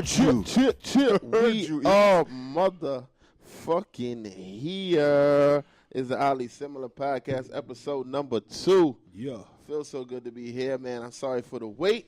Chill. We are motherfucking here. Is the Oddly Similar Podcast, episode number 2. Yeah. Feels so good to be here, man. I'm sorry for the wait.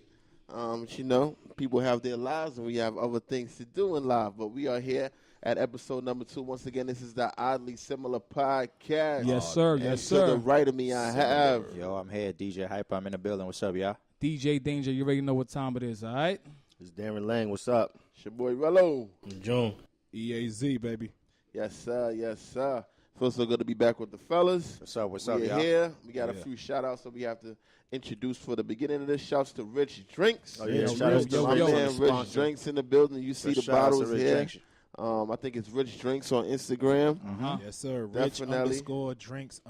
You know, people have their lives and we have other things to do in life, but we are here at episode number 2. Once again, this is the Oddly Similar Podcast. Yes, sir. And Yes, to sir. the right of me, I have. Yo, I'm here, DJ Hypa. I'm in the building. What's up, y'all? DJ Dane-Ja, you already know what time it is, all right? It's Darren Lang. What's up? It's your boy Rello. June. EAZ, baby. Yes, sir. Yes, sir. Feels so good to be back with the fellas. What's up? What's We're up, y'all? here. We got a few shout-outs that we have to introduce for the beginning of this. Shouts to Rich Drinks. Oh, yeah. Yo, Shout out to My Rich man Drinks. Rich Drinks in the building. You see the bottles here. I think it's Rich Drinks on Instagram. Yes, sir. Definitely. Rich_drinks_.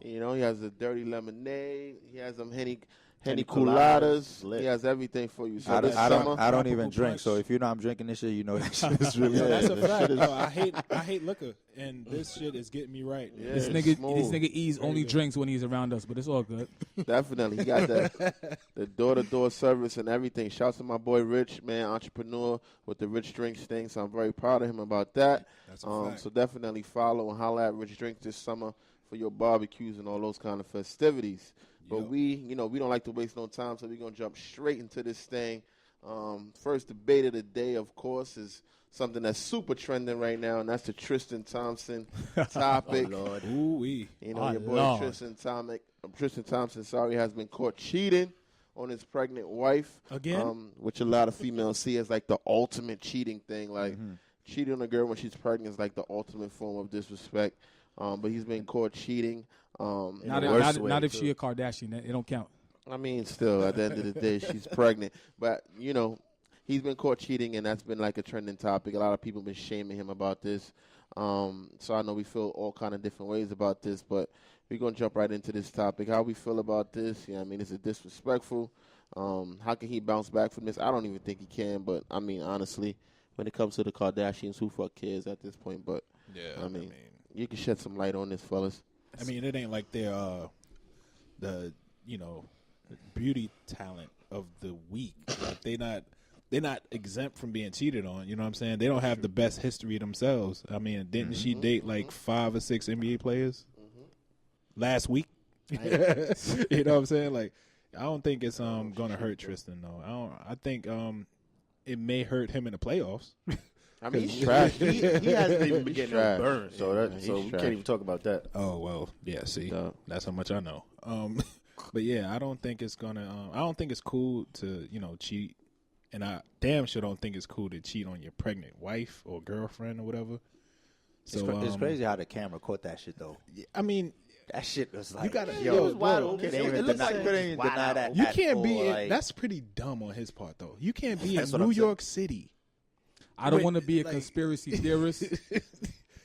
You know, he has a dirty lemonade. He has some Henny Henny coladas. coladas. He has everything for you. So I this don't summer, even drink, so if you know I'm drinking this shit, you know that shit is really Yeah, that's a this fact. shit is- I hate liquor, and this shit is getting me right. Yeah, This it's nigga smooth. E's only drinks when he's around us, but it's all good. Definitely. He got the door-to-door service and everything. Shouts to my boy Rich, man, entrepreneur with the Rich Drinks thing. So I'm very proud of him about that. That's a fact. So definitely follow and holler at Rich Drinks this summer for your barbecues and all those kind of festivities. But we don't like to waste no time, so we're going to jump straight into this thing. First debate of the day, of course, is something that's super trending right now, and that's the Tristan Thompson topic. Oh, Lord. Ooh-wee. You know, Oh, your boy Lord. Tristan Thompson, has been caught cheating on his pregnant wife. Again? Which a lot of females see as like the ultimate cheating thing. Like, cheating on a girl when she's pregnant is like the ultimate form of disrespect. But he's been caught cheating. Not if she a Kardashian. It don't count. I mean, still, at the end of the day, she's pregnant. But, you know, he's been caught cheating, and that's been like a trending topic. A lot of people have been shaming him about this. So I know we feel all kind of different ways about this, but we're going to jump right into this topic. How we feel about this? Yeah, I mean, is it disrespectful? How can he bounce back from this? I don't even think he can, but, I mean, honestly, when it comes to the Kardashians, who fuck cares at this point? But, Yeah, I mean, you can shed some light on this, fellas. I mean, it ain't like they're the beauty talent of the week. Like they're not exempt from being cheated on. You know what I'm saying? They don't have the best history themselves. I mean, didn't she date like 5 or 6 NBA players last week? You know what I'm saying? Like, I don't think it's gonna hurt Tristan though. I think it may hurt him in the playoffs. I mean, he's trash. He hasn't even been getting no trash. burn, so He's we trash. can't even talk about that. Oh well, yeah. See, No. that's how much I know. But yeah, I don't think it's gonna. I don't think it's cool to cheat, and I damn sure don't think it's cool to cheat on your pregnant wife or girlfriend or whatever. So It's crazy how the camera caught that shit, though. I mean, That shit was like, you gotta. It was wide bro, open. Couldn't even It looked like deny that. you at can't all, be. like- That's pretty dumb on his part, though. You can't be in That's what New I'm saying. York City. I don't Wait, want to be a like- conspiracy theorist,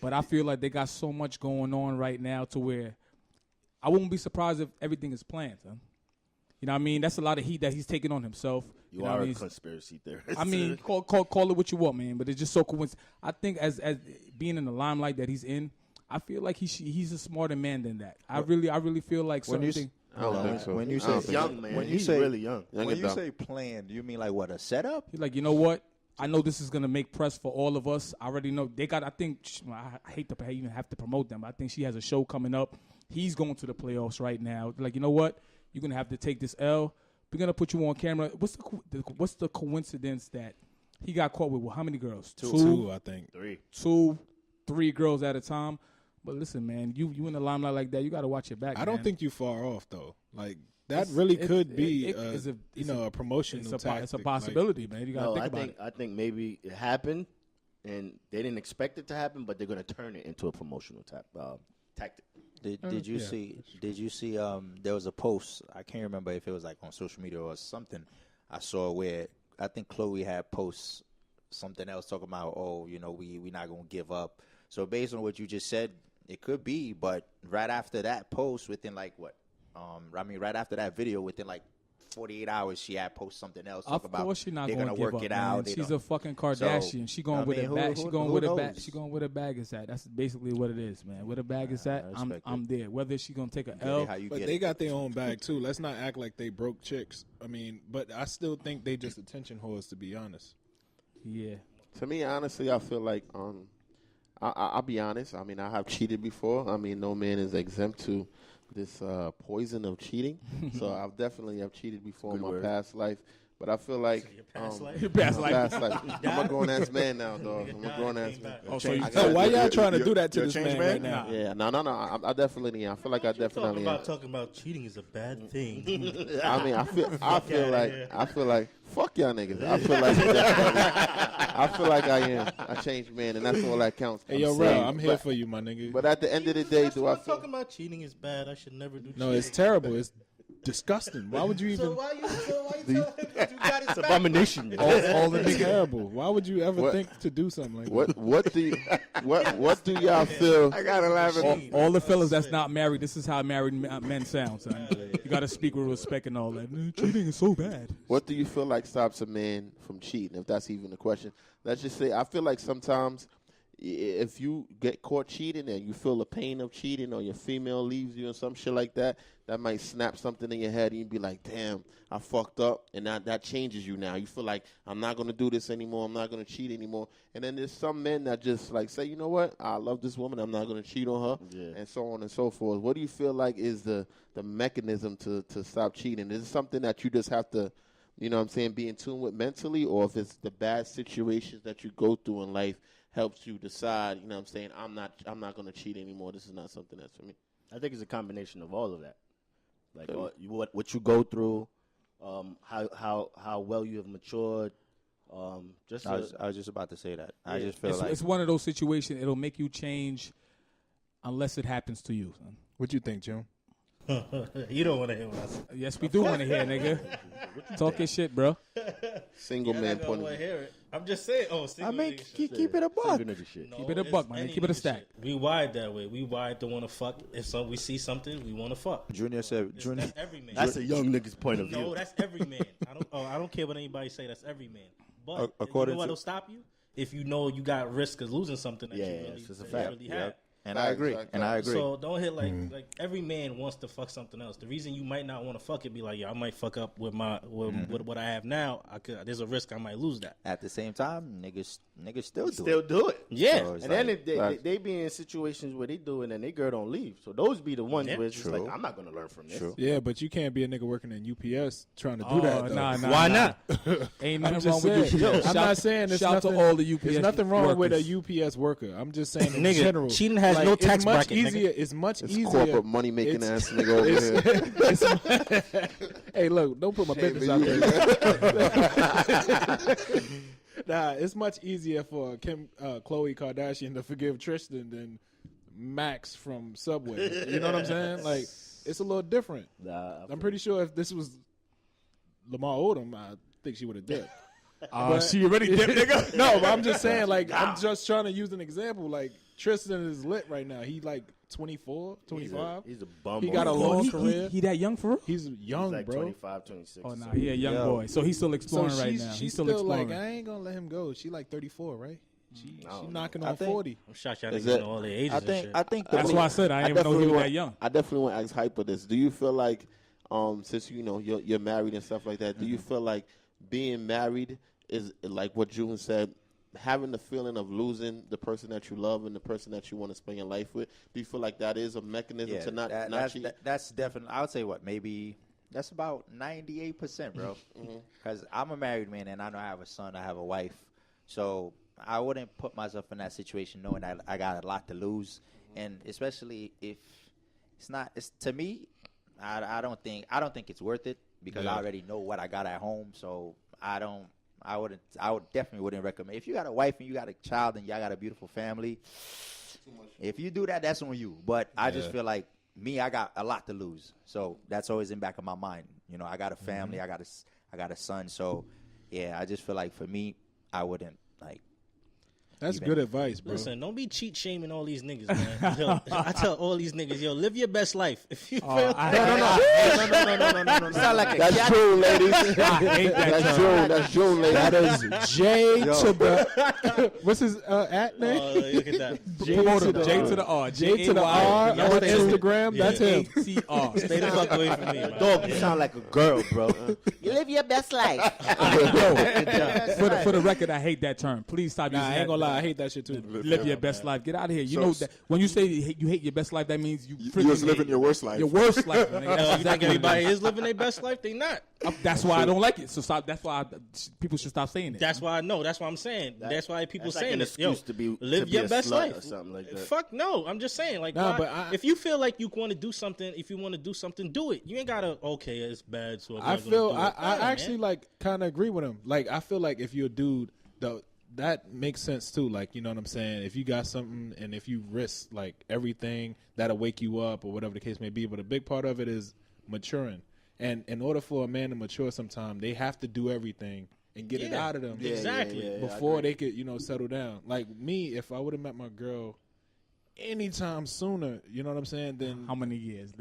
but I feel like they got so much going on right now to where I won't be surprised if everything is planned. Huh? You know what I mean? That's a lot of heat that he's taking on himself. You know are what I a mean? conspiracy theorist. I mean, call it what you want, man. But it's just so coincident. I think as being in the limelight that he's in, I feel like he's a smarter man than that. I really feel like When you certain things. I don't think so. When you I say don't think young so. man. when you He's say really young. Young when you adult. say planned, you mean like what, a setup? He's like, you know what? I know this is gonna make press for all of us. I already know they got. I think I hate to even have to promote them, but I think she has a show coming up. He's going to the playoffs right now. Like, you know what? You're gonna have to take this L. We're gonna put you on camera. What's the coincidence that he got caught with how many girls? Two, I think. 3. 3 girls at a time. But listen, man, you in the limelight like that, you got to watch your back. I don't man. think you far off though. Like that really could be it's a promotional tactic. It's a possibility, man. You got to No, think I about think it. I think maybe it happened, and they didn't expect it to happen, but they're going to turn it into a promotional tactic. Did you yeah. see? Did you see? There was a post. I can't remember if it was like on social media or something. I saw where I think Chloe had posts something else, talking about, oh, we not gonna give up. So based on what you just said, it could be. But right after that post, within like what? Right after that video, within like 48 hours, she had posted something else. Of course, she's not they're going gonna to give work up, it man. out. She's a fucking Kardashian. She going with a bag. She going with a bag. She going with a bag is at. That's basically what it is, man. Where the bag is at, I'm there. Whether she gonna take a L, but they got their own bag too. Let's not act like they broke chicks. But I still think they just attention whores, to be honest. Yeah. To me, honestly, I feel like I'll be honest. I mean, I have cheated before. I mean, no man is exempt to this poison of cheating. So I've definitely cheated before in my past life. But I feel like Your past life. I'm a grown ass man now, dog. I'm a grown ass man. Oh, So why y'all trying to do that to this man right now? Yeah, no. I definitely. I feel like I definitely. Talking about cheating is a bad thing. I mean, I feel like fuck y'all niggas. I feel like definitely, I feel like I am a changed man, and that's all that counts. Hey, yo, Rel, I'm here for you, my nigga. But at the end of the day, do I feel? Talking about cheating is bad. I should never do. No, it's terrible. It's disgusting. Why would you even? So why you telling him you got it? It's abomination. all the niggas terrible. Why would you ever think to do something like that? What do y'all feel? I gotta laugh at All the fellas that's not married, this is how married men sound, son. You got to speak with respect and all that. Cheating is so bad. What do you feel like stops a man from cheating, if that's even a question? Let's just say, I feel like sometimes if you get caught cheating and you feel the pain of cheating, or your female leaves you or some shit like that, that might snap something in your head and you'd be like, damn, I fucked up, and that changes you now. You feel like, I'm not going to do this anymore, I'm not going to cheat anymore. And then there's some men that just like say, you know what, I love this woman, I'm not going to cheat on her, and so on and so forth. What do you feel like is the mechanism to stop cheating? Is it something that you just have to, you know what I'm saying, be in tune with mentally, or if it's the bad situations that you go through in life helps you decide, you know what I'm saying, I'm not going to cheat anymore, this is not something that's for me? I think it's a combination of all of that. Like what you go through, how well you have matured. I was just about to say that. I just feel like it's one of those situations. It'll make you change, unless it happens to you, son. What you think, June? You don't want to hear what I say. Yes, we do want to hear, nigga. Talk your shit, bro. Single man point of view. Hear it. I'm just saying. Oh, single nigga shit. keep it a buck. Single nigga shit. No, Keep it a it's buck, man. any Keep it a nigga stack. shit. We wired that way. We wired to want to fuck. If we see something, we want to fuck. Junior said, That's every man. That's a young nigga's point of view. No, that's every man. I don't care what anybody say. That's every man. But According you know what'll stop you? If you know you got risk of losing something that you really, it's a that fact. you really had. And I agree. So don't hit like every man wants to fuck something else. The reason you might not want to fuck it be like, yeah, I might fuck up with with what I have now. There's a risk I might lose that. At the same time, niggas still do it. Yeah. So And then if they be in situations where they do it and they girl don't leave. So those be the ones where it's just like, I'm not gonna learn from this. Yeah, but you can't be a nigga working in UPS trying to do that. Though. Nah, Why not? Ain't I'm nothing just wrong with saying. UPS. I'm not saying it's shout nothing. to all the UPS There's nothing wrong with workers. a UPS worker. I'm just saying in Nigga, general. cheating has no it's tax much bracket, easier. nigga. It's much It's easier. corporate money making ass nigga over here. Hey, look, don't put my business out there. Nah, it's much easier for Khloe Kardashian to forgive Tristan than Max from Subway. You know what I'm saying? Like, it's a little different. I'm pretty sure if this was Lamar Odom, I think she would have dipped. She already did, nigga. No, but I'm just saying, like, I'm just trying to use an example. Like, Tristan is lit right now. He like 24, 25. He's a bum. He got a long career. He that young for real? He's young, He's like bro. 25, 26. Oh, nah, he a young boy. So he's still exploring right now. She's He's still still exploring. like, I ain't gonna let him go. She like 34, right? She knocking I on think- 40. I'm shocked y'all Is niggas it- know all their ages and shit. I think That's why I said I didn't even know he was that young. I definitely want to ask Hyper this. Do you feel like, since you know you're married and stuff like that, do you feel like being married is like what June said, having the feeling of losing the person that you love and the person that you want to spend your life with? Do you feel like that is a mechanism to not cheat? That's definitely. I would say maybe that's about 98%, bro. Because I'm a married man and I know I have a son, I have a wife, so I wouldn't put myself in that situation knowing that I got a lot to lose, and especially if it's not. It's to me, I don't think it's worth it because I already know what I got at home, so I definitely wouldn't recommend. If you got a wife and you got a child and y'all got a beautiful family, if you do that, that's on you. But I just feel like I got a lot to lose. So that's always in the back of my mind. You know, I got a family, I got a son. So yeah, I just feel like for me, I wouldn't Like, That's even- good advice, bro. Listen, don't be cheat shaming all these niggas, man. Yo, I tell all these niggas, yo, live your best life. If you feel No. You sound like a That's cat. June, ladies. hate that That's term. June. That's June, ladies. That is J to the. What's his at name? look at that. Promote him. J to the R. J to the R on Y'all say Instagram. That's him. ATR. Stay the fuck away from me, man. Dog, you sound like a girl, bro. You live your best life. For the record, I hate that term. Please stop Nah, using I ain't gonna that. lie. I hate that shit too. Live your best life. Get out of here. You know that when you say you hate your best life, that means you You freaking just living hate your worst life. your worst life. nigga. That's You think exactly everybody what it is living their best life? They not. is. That's why I don't like it. So stop. That's why people should stop saying it. That's why I know. That's why I'm saying. That's why people That's like saying an this. Yo, excuse to be live to be your a best slut life or something like that. Fuck no. I'm just saying. Like, Nah, why- but if you feel like you want to do something, if you want to do something, do it. You ain't gotta. Okay, it's bad. So I'm I not gonna feel do I it. Nah, actually man. like kind of agree with him. Like I feel like if you're a dude, though, that makes sense too. Like you know what I'm saying. If you got something and if you risk like everything, that'll wake you up or whatever the case may be. But a big part of it is maturing. And in order for a man to mature, sometime they have to do everything and get it Yeah. out of them Exactly. before they could settle down. Like me, if I would have met my girl anytime sooner, you know what I'm saying? Then How many years?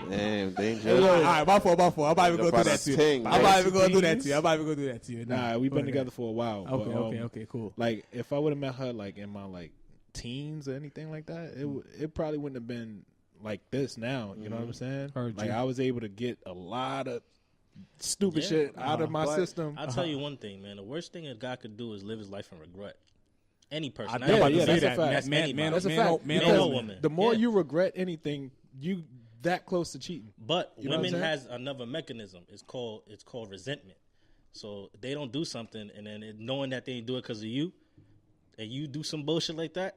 Damn, Dane-Ja. All right, my fault. I'm not even going to do About that a to you. ting, I'm man. not even going to do that to you. I'm not even going to do that to you. nah, we've been together for a while. Okay, but, okay, cool. Like if I would have met her like in my like teens or anything like that, it probably wouldn't have been like this now. You know what I'm saying? Heard Like you. I was able to get a lot of stupid Yeah. shit out of my But system. I'll tell you one thing, man. The worst thing a guy could do is live his life in regret. Any person. I not know even about to a say man. that's a that. fact. Man, That's a man, fact. man, Man or or woman. The more Yeah. you regret anything, you that close to cheating. But You know what women I'm saying? has another mechanism. It's called resentment. So they don't do something, and then knowing that they ain't do it because of you, and you do some bullshit like that,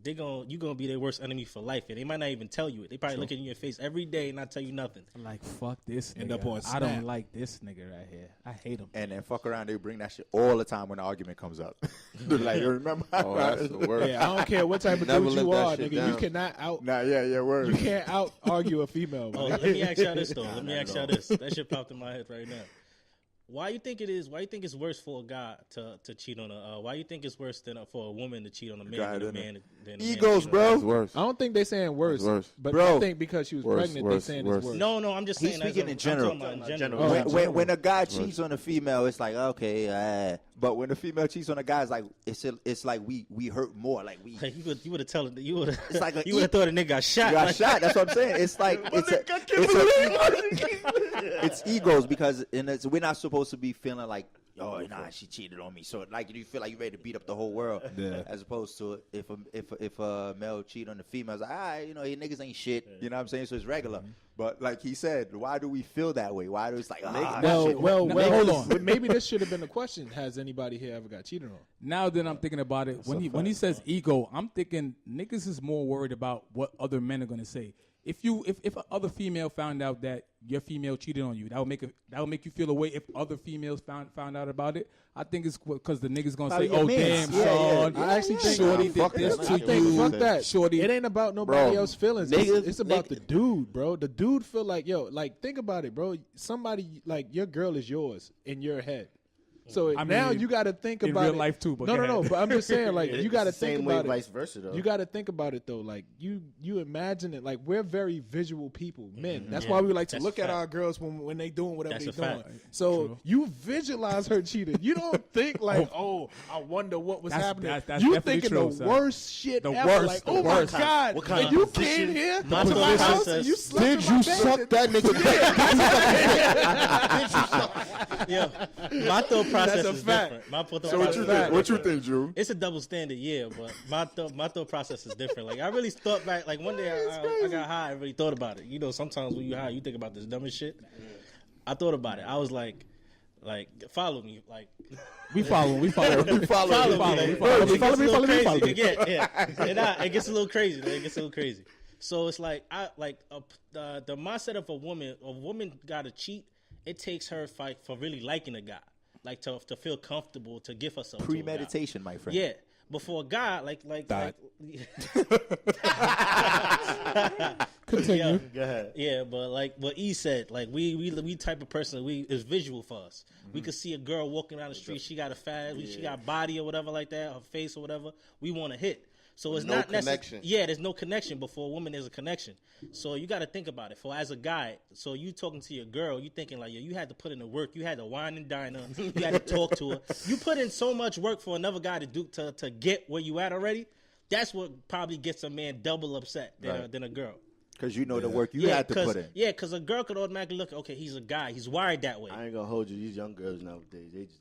you gonna be their worst enemy for life, and they might not even tell you it. They probably look in your face every day and not tell you nothing. Like, fuck this nigga. End up on I don't Snap. like this nigga right here. I hate him. And then fuck around, they bring that shit all the time when the argument comes up. They're like, you remember? Oh, that's the worst. Yeah, I don't care what type of Never dude you live that are, shit nigga. down. You cannot out. Nah, yeah, word. You can't out argue a female. Oh, man. let me ask y'all this though. Let me ask y'all this. That shit popped in my head right now. Why you think it is? Why you think it's worse for a guy to cheat on a? Why you think it's worse than for a woman to cheat on a man God, than a isn't it? man? Than a man to Egos, cheat on a bro. It's worse. I don't think they saying worse, It's worse. but Bro. I think because she was Worse, pregnant, worse, they saying worse. it's worse. No, I'm just He's saying. speaking in general. I'm talking about in general. Oh, When a guy cheats on a female, it's like okay, but when a female cheats on a guy, it's like it's like we hurt more. Like we Like, you would have told you would It's like a you would have thought a nigga got shot. got Like, shot. That's what I'm saying. It's like it's egos because we're not supposed to be feeling like oh nah she cheated on me. So like you feel like you're ready to beat up the whole world. Yeah. As opposed to if a male cheat on the female, it's like you niggas ain't shit. You know what I'm saying? So it's regular. But like he said, why do we feel that way? Why do it's like Well, hold on. Maybe this should have been the question. Has anybody here ever got cheated on? Now that I'm thinking about it, when he says ego, I'm thinking niggas is more worried about what other men are gonna say. If other female found out that your female cheated on you, that would make you feel a way. If other females found out about it, I think it's because the niggas gonna say, your "Oh mans. damn, Yeah, son, I actually think Shorty Nah, did fuck this that. to I you." think Fuck that. Shorty. It ain't about nobody Bro, else's feelings. niggas- It's about the dude, bro. The dude feel like, like think about it, bro. Somebody like your girl is yours in your head. So I now mean, you got to think in about real it. life too, but no, go no. ahead. But I'm just saying, like you got to It's the think same way, about it. vice versa, though. You got to think about it though. Like you imagine it. Like we're very visual people, men. That's Yeah. why we like to That's look a at fact. our girls when they doing whatever That's they a doing. fact. So True. you visualize her cheating. You don't think like, oh, I wonder what was That's- happening. that's You definitely thinking true, the son. worst shit The ever. worst, Like, the oh my worst. god, What kind and of you position? came here My to my position house says- and you slept Did in my you bed. suck that nigga? yeah, my thought process That's a is fact. different. My thought So what process you is think? different. What you think, Drew? It's a double standard, yeah, but my thought process is different. Like I really thought back, like one day I got high and really thought about it. You know, sometimes when you high, you think about this dumbest shit. I thought about it. I was like follow me, like We follow. follow me. Follow me. Yeah. And it gets a little crazy. It gets a little crazy. So it's like the mindset of a woman got to cheat. It takes her fight for really liking a guy, like to feel comfortable to give herself premeditation, my To a friend. guy. Yeah, before a guy like Continue. Go ahead. Yeah, but like what E said, like we type of person, is visual for us. We could see a girl walking down the street, she got a fat, she got body or whatever like that, her face or whatever. We want to hit. So it's No not connection. Yeah, there's no connection, but for a woman, there's a connection. So you got to think about it. For as a guy, so you talking to your girl, you thinking like, yo, you had to put in the work, you had to wine and dine her, you had to talk to her. You put in so much work for another guy to do to get where you at already. That's what probably gets a man double upset than a girl. Because you know the work you had to put in. Yeah, because a girl could automatically look, okay, he's a guy. He's wired that way. I ain't gonna hold you. These young girls nowadays, they just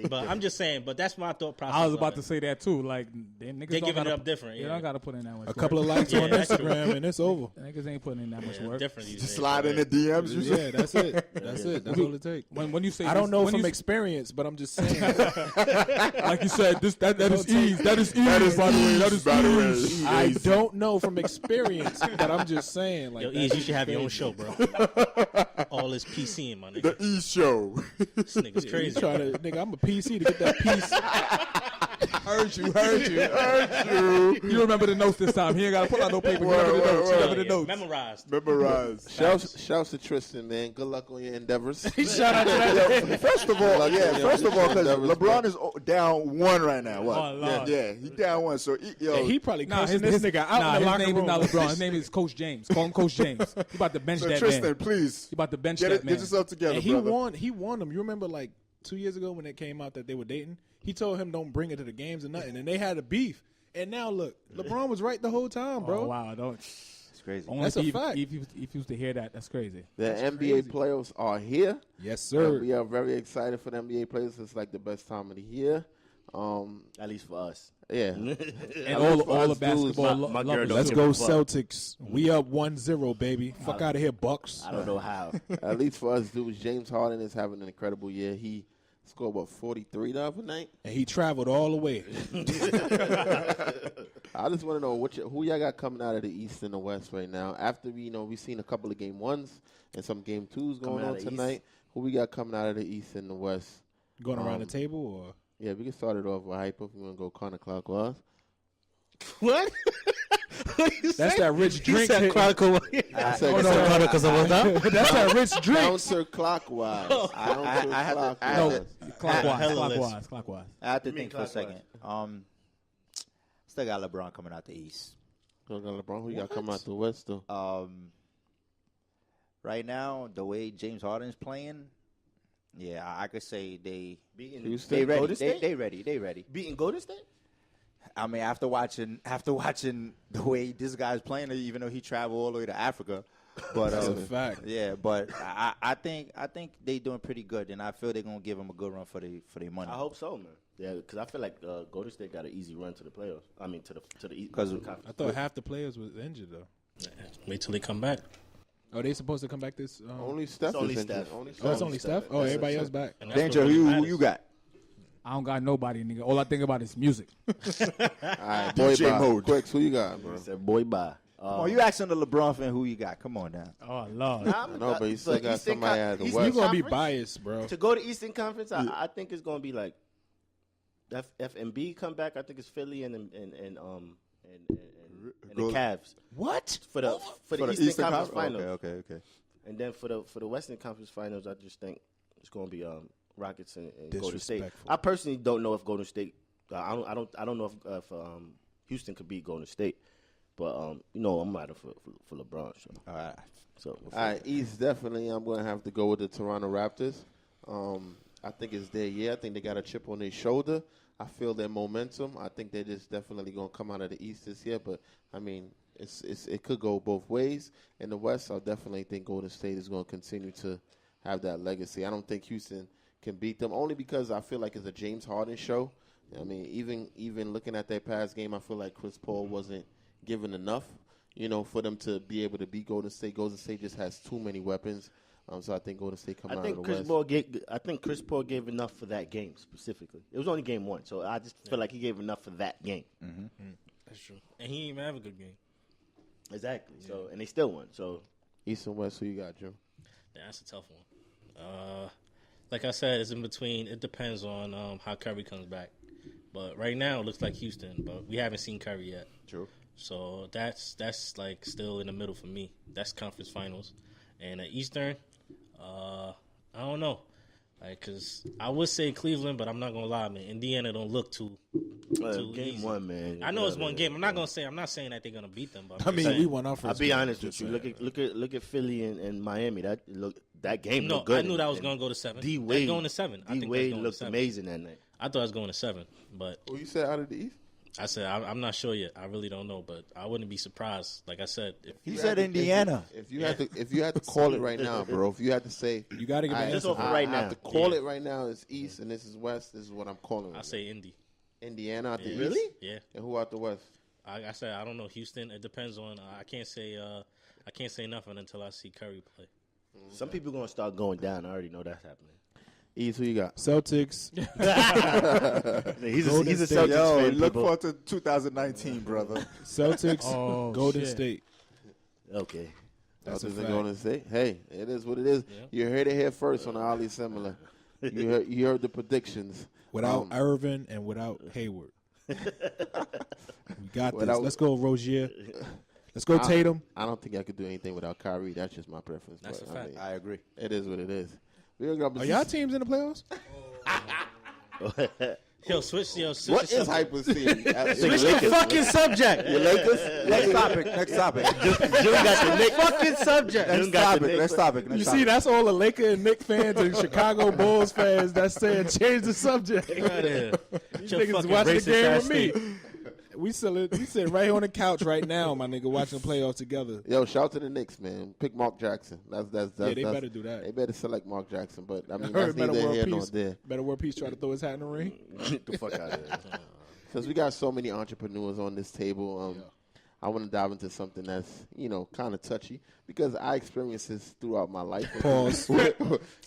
But I'm just saying, but that's my thought process. I was about to say that too. Like, them niggas They don't giving it gotta- up different. They Yeah, don't got to put in that much A work. couple of likes Yeah, on that's true. Instagram and it's over. Niggas ain't putting in that much yeah, work. different these Just days, slide in but- the DMs. You Yeah, that's it. That's it. That's all it takes. When you say I don't this- know when from you- experience, but I'm just saying. like you said, that is ease. That is ease. That is by the way. That ease, is by the way. ease. I don't know from experience, but I'm just saying. Like, Yo, that's Ease, you should have your own crazy. show, bro. All this PC, my nigga. The E Show. This nigga's You crazy. trying to, nigga? I'm a PC to get that piece. Heard you. You remember the notes this time. He ain't got to pull out no paper. You remember the notes. You remember the Yeah, notes. memorized. Memorized. Shouts to Tristan, man. Good luck on your endeavors. Shout out to that. Yo, first of all, because LeBron is down 1 right now. What? Oh, Lord. Yeah, he down 1. So, He probably Nah, cussing this nigga out in the his locker name room. is not LeBron. His name is Coach James. Call him Coach James. You about to bench so that Tristan, man. please You about to bench get that man. yourself together, And he brother. won. He won them. You remember, like 2 years ago when it came out that they were dating? He told him don't bring it to the games or nothing, and they had a beef. And now look, LeBron was right the whole time, bro. Oh, wow. Don't. It's crazy. Only That's a if, fact. If you used to hear that, that's crazy. The NBA playoffs are here. Yes, And sir. we are very excited for the NBA players. It's like the best time of the year. At least for us. Yeah. And all the basketball my girl lovers. don't Let's give go a fuck. Celtics. We up 1-0, baby. Fuck out of here, Bucks. I don't know how. At least for us dudes, James Harden is having an incredible year. He scored, 43 the other night? And he traveled all the way. I just want to know who y'all got coming out of the East and the West right now. After we seen a couple of game ones and some game twos going Coming out on of the tonight. Who we got coming out of the East and the West? Going around the table, or Yeah, we can start it off with Hypa if you want to go counterclockwise. What? that's that rich drink. said hit- chronicle. I said Chronicles of what? That's that rich drink. counterclockwise. I had to- I had No, to- clockwise. I have to You mean think for a clockwise? second. Still got LeBron coming out the East. So LeBron, who you got coming out the West though? Right now, the way James Harden's playing, yeah, I could say they Houston? ready. Golden State? They ready. Beating Golden State? I mean, after watching the way this guy's playing, even though he traveled all the way to Africa, but That's a fact. yeah, but I think they doing pretty good, and I feel they're gonna give them a good run for their money. I hope so, man. Yeah, because I feel like Golden State got an easy run to the playoffs. I mean, to the East 'Cause Conference. I thought half the players was injured though. Wait till they come back. Are they supposed to come back this? Only Steph It's only is injured. Steph. Only Oh, that's Steph. only Steph. Oh, everybody else back. And that's Danger, what really who matters. you got? I don't got nobody, nigga. All I think about is music. All right, boy, DJ bye. mode. Quicks, who you got, bro? Said, boy, bye. Oh, you asking the LeBron fan who you got? Come on now. Oh, Lord. I know, but you still got somebody out of the You West. gonna be biased, bro? To go to Eastern Conference, I think it's gonna be like FMB come back. I think it's Philly and the Cavs What? for the Eastern Conference Finals. Okay. And then for the Western Conference Finals, I just think it's gonna be Rockets and Golden State. Disrespectful. I personally don't know if Golden State. I don't know if Houston could beat Golden State, but I'm out for LeBron. So. All right. So All right, East definitely. I'm going to have to go with the Toronto Raptors. I think it's their year. I think they got a chip on their shoulder. I feel their momentum. I think they're just definitely going to come out of the East this year. But I mean, it could go both ways. In the West, I definitely think Golden State is going to continue to have that legacy. I don't think Houston can beat them, only because I feel like it's a James Harden show. I mean, even looking at their past game, I feel like Chris Paul wasn't given enough, for them to be able to beat Golden State. Golden State just has too many weapons. So I think Golden State coming out of the West. I think Chris Paul gave enough for that game specifically. It was only game one, so I just feel like he gave enough for that game. That's true. And he didn't even have a good game. Exactly. So and they still won. So East and West, who you got, Jim? Yeah, that's a tough one. Like I said, it's in between. It depends on how Curry comes back. But right now, it looks like Houston. But we haven't seen Curry yet. True. So that's like still in the middle for me. That's conference finals, and at Eastern, I don't know, like because I would say Cleveland, but I'm not gonna lie, man. Indiana don't look too Game easy. 1, man. I know it's one game. I'm not saying that they're gonna beat them, but I mean, we won our first. I'll be game. honest with you. Look at Philly and Miami. That game no, looked good. I knew that was gonna go to 7. D That's Wade going to 7. I think that's Wade going looked to 7. amazing that night. I thought it was going to 7, but Who you said out of the East? I said I'm not sure yet. I really don't know, but I wouldn't be surprised. Like I said, if He said Indiana. If you had to call it right now, bro. If you had to say, You got to give an Just answer. off of right I now. have to call it right now. It's East and this is West. This is what I'm calling. I it. say Indy. Indiana out the Yeah. East. Really? Yeah, And who out the West? I said I don't know. Houston. It depends on. I can't say nothing until I see Curry play. Some people gonna start going down. I already know that's happening. East, who you got? Celtics. He's a Golden Celtics State. Yo, fan. look people. forward to 2019, brother. Celtics. Oh, Golden shit. State. Okay. That's a Celtics fact. are going to say, hey, it is what it is. Yeah. You heard it here first on the Ali Similar. You heard the predictions. Without Irvin and without Hayward. We got this. Without- Let's go, Rozier. Let's go, Tatum. I don't think I could do anything without Kyrie. That's just my preference. That's but, a fact. mean, I agree. it is what it is. We're gonna Are y'all teams in the playoffs? Yo, switch. What is Hypa team? Switch the fucking subject. Your Lakers? Next topic. Next topic. Jim got the Knicks. Fucking subject. Jim Next got the topic. Knicks. Next topic. Next You topic. see, that's all the Laker and Knicks fans and Chicago Bulls fans that's saying change the subject. Get out of here. These Your niggas fucking watching the racist game ass with me. state. We sit right here on the couch right now, my nigga, watching the playoffs together. Yo, shout to the Knicks, man. Pick Mark Jackson. That's Yeah, they better do that. They better select Mark Jackson, but I mean Heard that's neither here nor Peace. there. Better World Peace try to throw his hat in the ring. Get the fuck out of here. Because we got so many entrepreneurs on this table. I want to dive into something that's, kind of touchy because I experienced this throughout my life. Pause.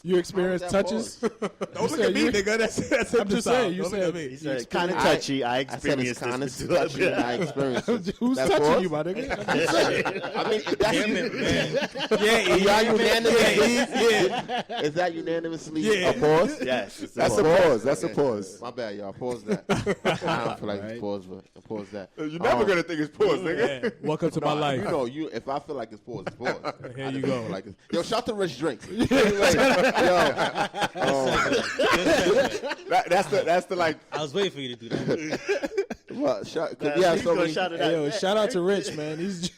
You experienced How was touches? that Don't look at me, nigga. That's I'm just saying. You Don't look at said me. He said, kind of touchy. I I said it's experienced kind this. of touchy and I experienced it. who's That's touching pause? you, my nigga? I'm just saying. I mean, that's Damn it, man. y'all unanimously. Is that unanimously a pause? Yes. it's That's a pause. pause. That's a pause. My bad, y'all. Pause that. I don't feel like it's pause, but pause that. You're never gonna think it's pause, nigga. Welcome to my life. If I feel like it's pause, it's pause. Here I you just go. feel like it's, yo, shout to Rich Drinks. Yo, That's the like. I was waiting for you to do that. well, shout, Nah, cause we have he's so gonna many. shout it Hey, out. yo, shout out to Rich, man. He's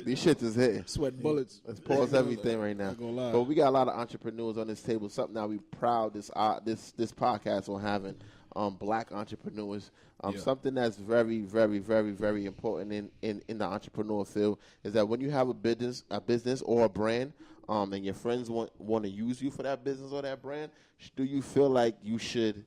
These shits is hitting. sweating bullets. Let's pause everything right now. Not gonna lie. But we got a lot of entrepreneurs on this table. Something that we proud this podcast on having black entrepreneurs. Yeah. Something that's very, very, very, very important in the entrepreneur field is that when you have a business or a brand, and your friends want to use you for that business or that brand, do you feel like you should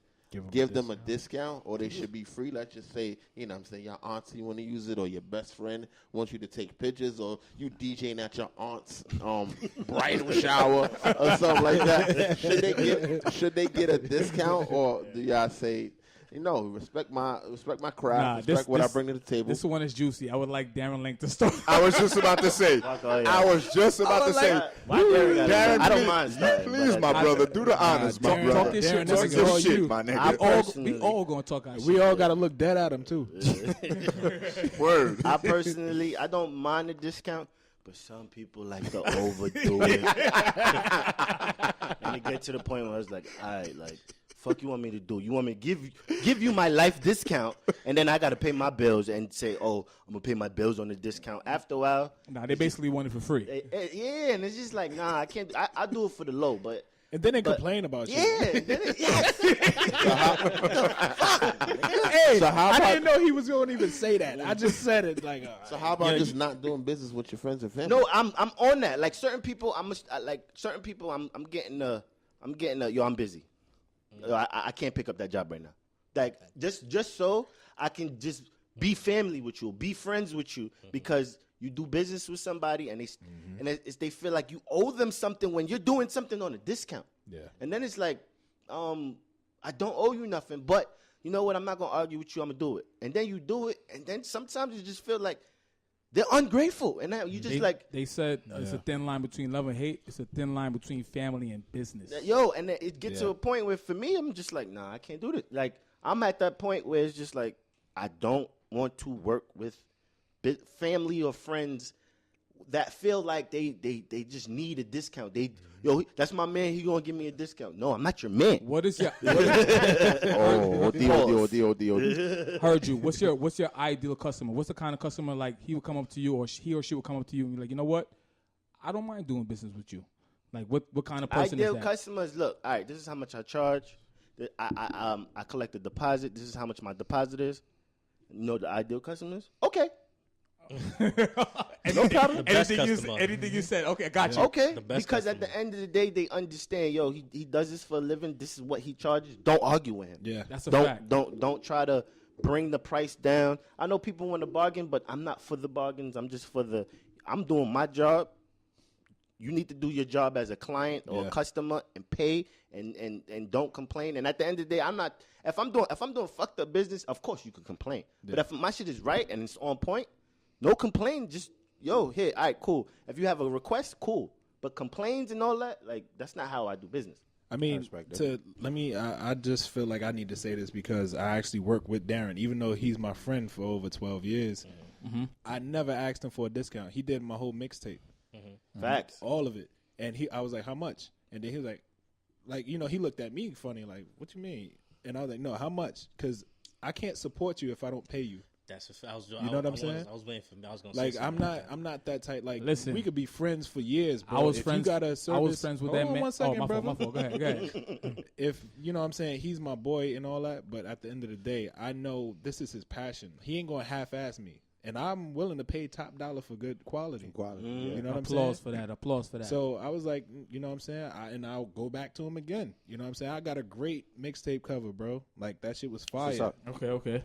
give them a discount or they should be free? Let's just say, your auntie want to use it or your best friend wants you to take pictures or you DJing at your aunt's bridal shower or something like that. Should they get a discount or do y'all say, respect my craft, respect what I bring to the table? This one is juicy. I would like Darren Link to start. I was just about to say. I was just about to say. Darren, I don't please, mind starting, please, but my brother, do the honors, my Darren, brother. talk this shit. Darren, Talk this your is all shit, you. my nigga. We all gonna talk our We shit. all got to look dead at him, too. Word. I personally, I don't mind the discount, but some people like to overdo it. And it get to the point where I was like, all right, like, fuck you want me to do? You want me to give you my life discount, and then I got to pay my bills and say, oh, I'm going to pay my bills on the discount. After a while. Nah, they basically want it for free. Yeah, and it's just like, nah, I can't. I do it for the low, but. And then they complain about you. Yeah. Yes. Hey, So how I about- didn't know he was going to even say that. I just said it like. So how about just not doing business with your friends and family? No, I'm on that. Like certain people, I'm getting yo, I'm busy. Yo, I can't pick up that job right now. Like just so I can just be family with you, be friends with you, because you do business with somebody and they feel like you owe them something when you're doing something on a discount. Yeah. And then it's like, I don't owe you nothing, but you know what? I'm not gonna argue with you. I'm gonna do it. And then you do it, and then sometimes you just feel like they're ungrateful, and now you just They said it's a thin line between love and hate. It's a thin line between family and business. yo, and then it gets to a point where for me, I'm just like, nah, I can't do this. Like I'm at that point where it's just like I don't want to work with family or friends that feel like they just need a discount. That's my man. He gonna give me a discount. No, I'm not your man. What is your OD. heard you? What's your ideal customer? What's the kind of customer like he would come up to you or he or she would come up to you and be like, you know what? I don't mind doing business with you. Like what kind of person Ideal is that? customers. Look, all right. This is how much I charge. I collect a deposit. This is how much my deposit is. You know the ideal customers. Okay. No problem. Anything you said. Okay, I got you. Okay, The best because at customer. the end of the day, they understand. Yo, he does this for a living. This is what he charges. Don't argue with him. Yeah. That's a Don't fact. don't try to bring the price down. I know people want to bargain, but I'm not for the bargains. I'm just for the. I'm doing my job. You need to do your job as a client or a customer and pay and don't complain. And at the end of the day, I'm not. If I'm doing fucked up business, of course you can complain. But if my shit is right and it's on point, no complain. Just here, all right, cool. If you have a request, cool. But complaints and all that, like that's not how I do business. I mean, I just feel like I need to say this because I actually work with Darren, even though he's my friend for over 12 years. Mm-hmm. I never asked him for a discount. He did my whole mixtape. Facts. All of it. And I was like, how much? And then he was like, he looked at me funny, like, what you mean? And I was like, no, how much? Because I can't support you if I don't pay you. That's I was. You know what I'm saying? I was waiting for. I was gonna Like say I'm not that type. Like, listen, we could be friends for years. Bro. I was if friends. You got a service, I was friends with hold that on man. One second, my brother. fault. Go ahead. If you know what I'm saying, he's my boy and all that. But at the end of the day, I know this is his passion. He ain't gonna half-ass me, and I'm willing to pay top dollar for good quality. You know what I'm saying? Applause for that. So I was like, you know what I'm saying? And I'll go back to him again. You know what I'm saying? I got a great mixtape cover, bro. Like, that shit was fire. Okay.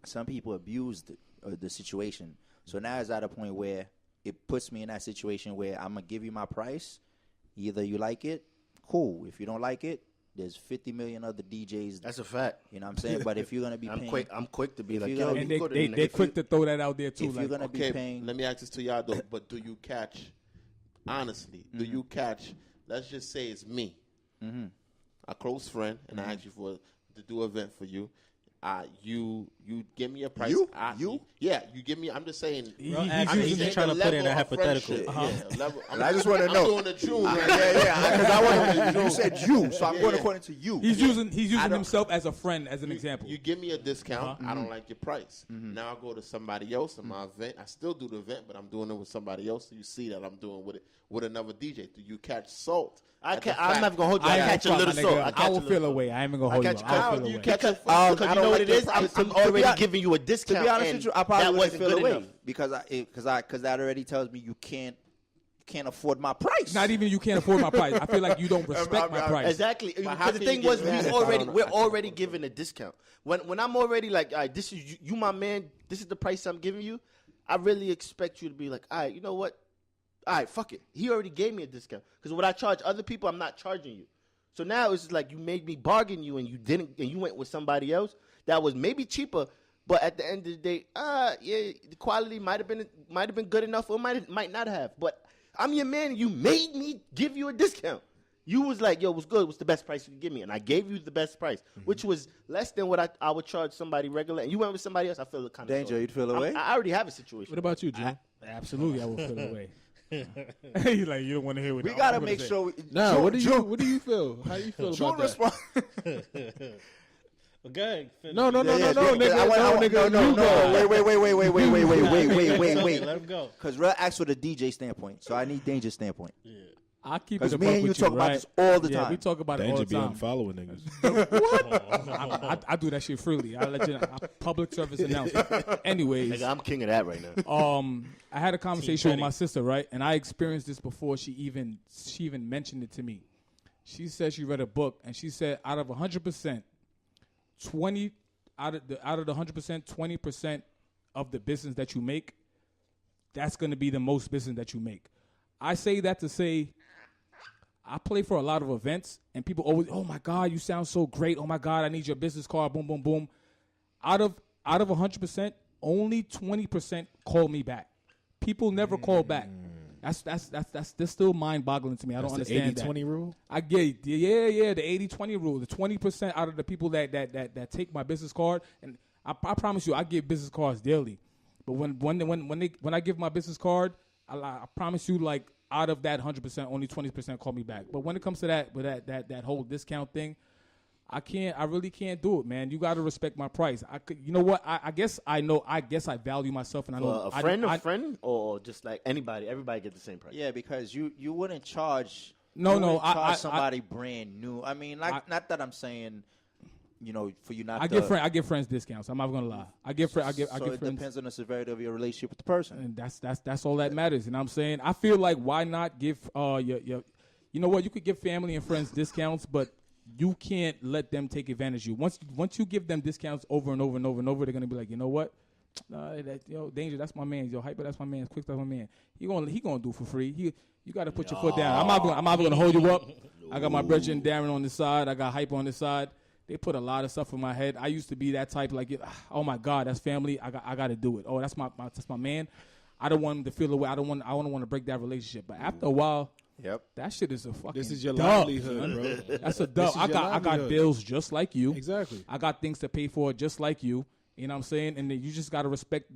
Some people abuse the situation. So now it's at a point where it puts me in that situation where I'm going to give you my price. Either you like it, cool. If you don't like it, there's 50 million other DJs. That's a fact. You know what I'm saying? But if you're going to be paying. I'm quick to be if like, you're yo, gonna And you they're quick to throw that out there too. If you're Like, going to be paying. Let me ask this to y'all though. But do you catch? Honestly, do you catch? Let's just say it's me, a close friend, and I ask you to do an event for you. You give me a price. You? Yeah, you give me. I'm just saying. He's just trying to put in a hypothetical. I just want to know. I'm doing the truth. Because I want to. You said you, so I'm going according to you. He's using himself as a friend, as an example. You give me a discount. I don't like your price. Now I go to somebody else in my event. I still do the event, but I'm doing it with somebody else. So you see that I'm doing with another DJ. Do you catch salt? I'm not gonna hold you. I catch a little salt. I will feel away. I ain't even gonna hold you. How I'll do feel you away. catch a Because you know what it is? price. I'm already giving you a discount. To be honest and with you, I that probably wouldn't wasn't feel good away enough. because that already tells me you can't afford my price. Not even you can't afford my price. I feel like you don't respect my price. Exactly. But how Because the can thing you was, get mad if I don't know? we're already giving a discount. When I'm already like, all right, this is you, my man. This is the price I'm giving you. I really expect you to be like, all right, you know what? All right, fuck it. He already gave me a discount because what I charge other people, I'm not charging you. So now it's just like you made me bargain you and you didn't, and you went with somebody else that was maybe cheaper, but at the end of the day, yeah, the quality might have been good enough or might not have. But I'm your man. You made me give you a discount. You was like, yo, what's good? What's the best price you can give me? And I gave you the best price, which was less than what I would charge somebody regular. And you went with somebody else. I feel kind of Danger, you'd feel away? I already have a situation. What about you, Jim? Absolutely, I will feel away. He's like, you don't want to hear what We I'm gotta gonna make say. sure. No, what do you feel? How do you feel about that? Well, go ahead. No, nigga. Wait. Let him go. Because Rel asked for the DJ standpoint, so I need Danger's standpoint. I keep it Because a me buck and you with talk about right? this all the Yeah, time. we talk about it all Danger the be time. unfollowing niggas. I do that shit freely. I let you know. Public service announcement. Anyways, Nigga, I'm king of that right now. I had a conversation with Petty. my sister, right? And I experienced this before she even mentioned it to me. She said she read a book, and she said out of 100%, 20 out of the 100%, 20% of the business that you make, that's going to be the most business that you make. I say that to say, I play for a lot of events, and people always, oh my God, you sound so great. Oh my God, I need your business card. Boom, boom, boom. Out of 100%, only 20% call me back. People never call back. That's still mind-boggling to me. I don't understand that. 80-20 rule? I get it. Yeah, the 80-20 rule. The 20% out of the people that take my business card, and I promise you, I get business cards daily. But when I give my business card, I promise you, like out of that 100%, only 20% call me back. But when it comes to that whole discount thing, I really can't do it, man. You got to respect my price. You know what? I guess I value myself, and I know a friend, or just like everybody get the same price. Yeah, because you wouldn't charge. I somebody brand new. I mean, not that I'm saying, for you not. I give friends discounts. I'm not gonna lie. I give friends. It depends on the severity of your relationship with the person, and that's all that matters. And I'm saying, I feel like why not give you know what, you could give family and friends discounts, but you can't let them take advantage of you. Once you give them discounts over and over and over and over, they're gonna be like, you know what? Danger, that's my man. Hyper, that's my man. Quick, that's my man. He gonna do for free. You got to put your foot down. I'm not gonna hold you up. I got my brother and Darren on the side. I got Hyper on the side. They put a lot of stuff in my head. I used to be that type, like, oh my God, that's family. I got to do it. Oh, that's my man. I don't want him to feel the way. I don't want to break that relationship. But after a while, that shit is a fucking. This is your dub, livelihood, bro. That's a dub. I got bills just like you. Exactly. I got things to pay for just like you. You know what I'm saying? And then you just got to respect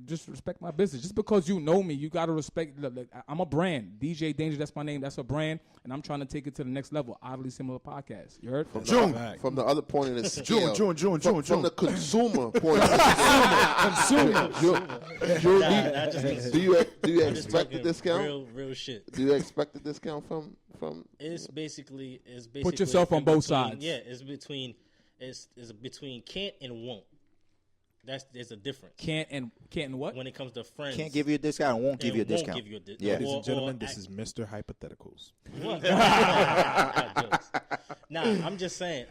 my business. Just because you know me, you got to respect. Look, I'm a brand. DJ Danger, that's my name. That's a brand. And I'm trying to take it to the next level. Oddly Similar Podcast. You heard? From the other point of the scale. June. From the consumer point of view. Do you expect the discount? Real shit. Do you expect the discount from? It's basically put yourself on both sides. Yeah, it's between can't and won't. There's a difference. Can't and what? When it comes to friends. Can't give you a discount and won't give you a discount. Yeah. Ladies and gentlemen, this is Mr. Hypotheticals. Nah, I'm just saying.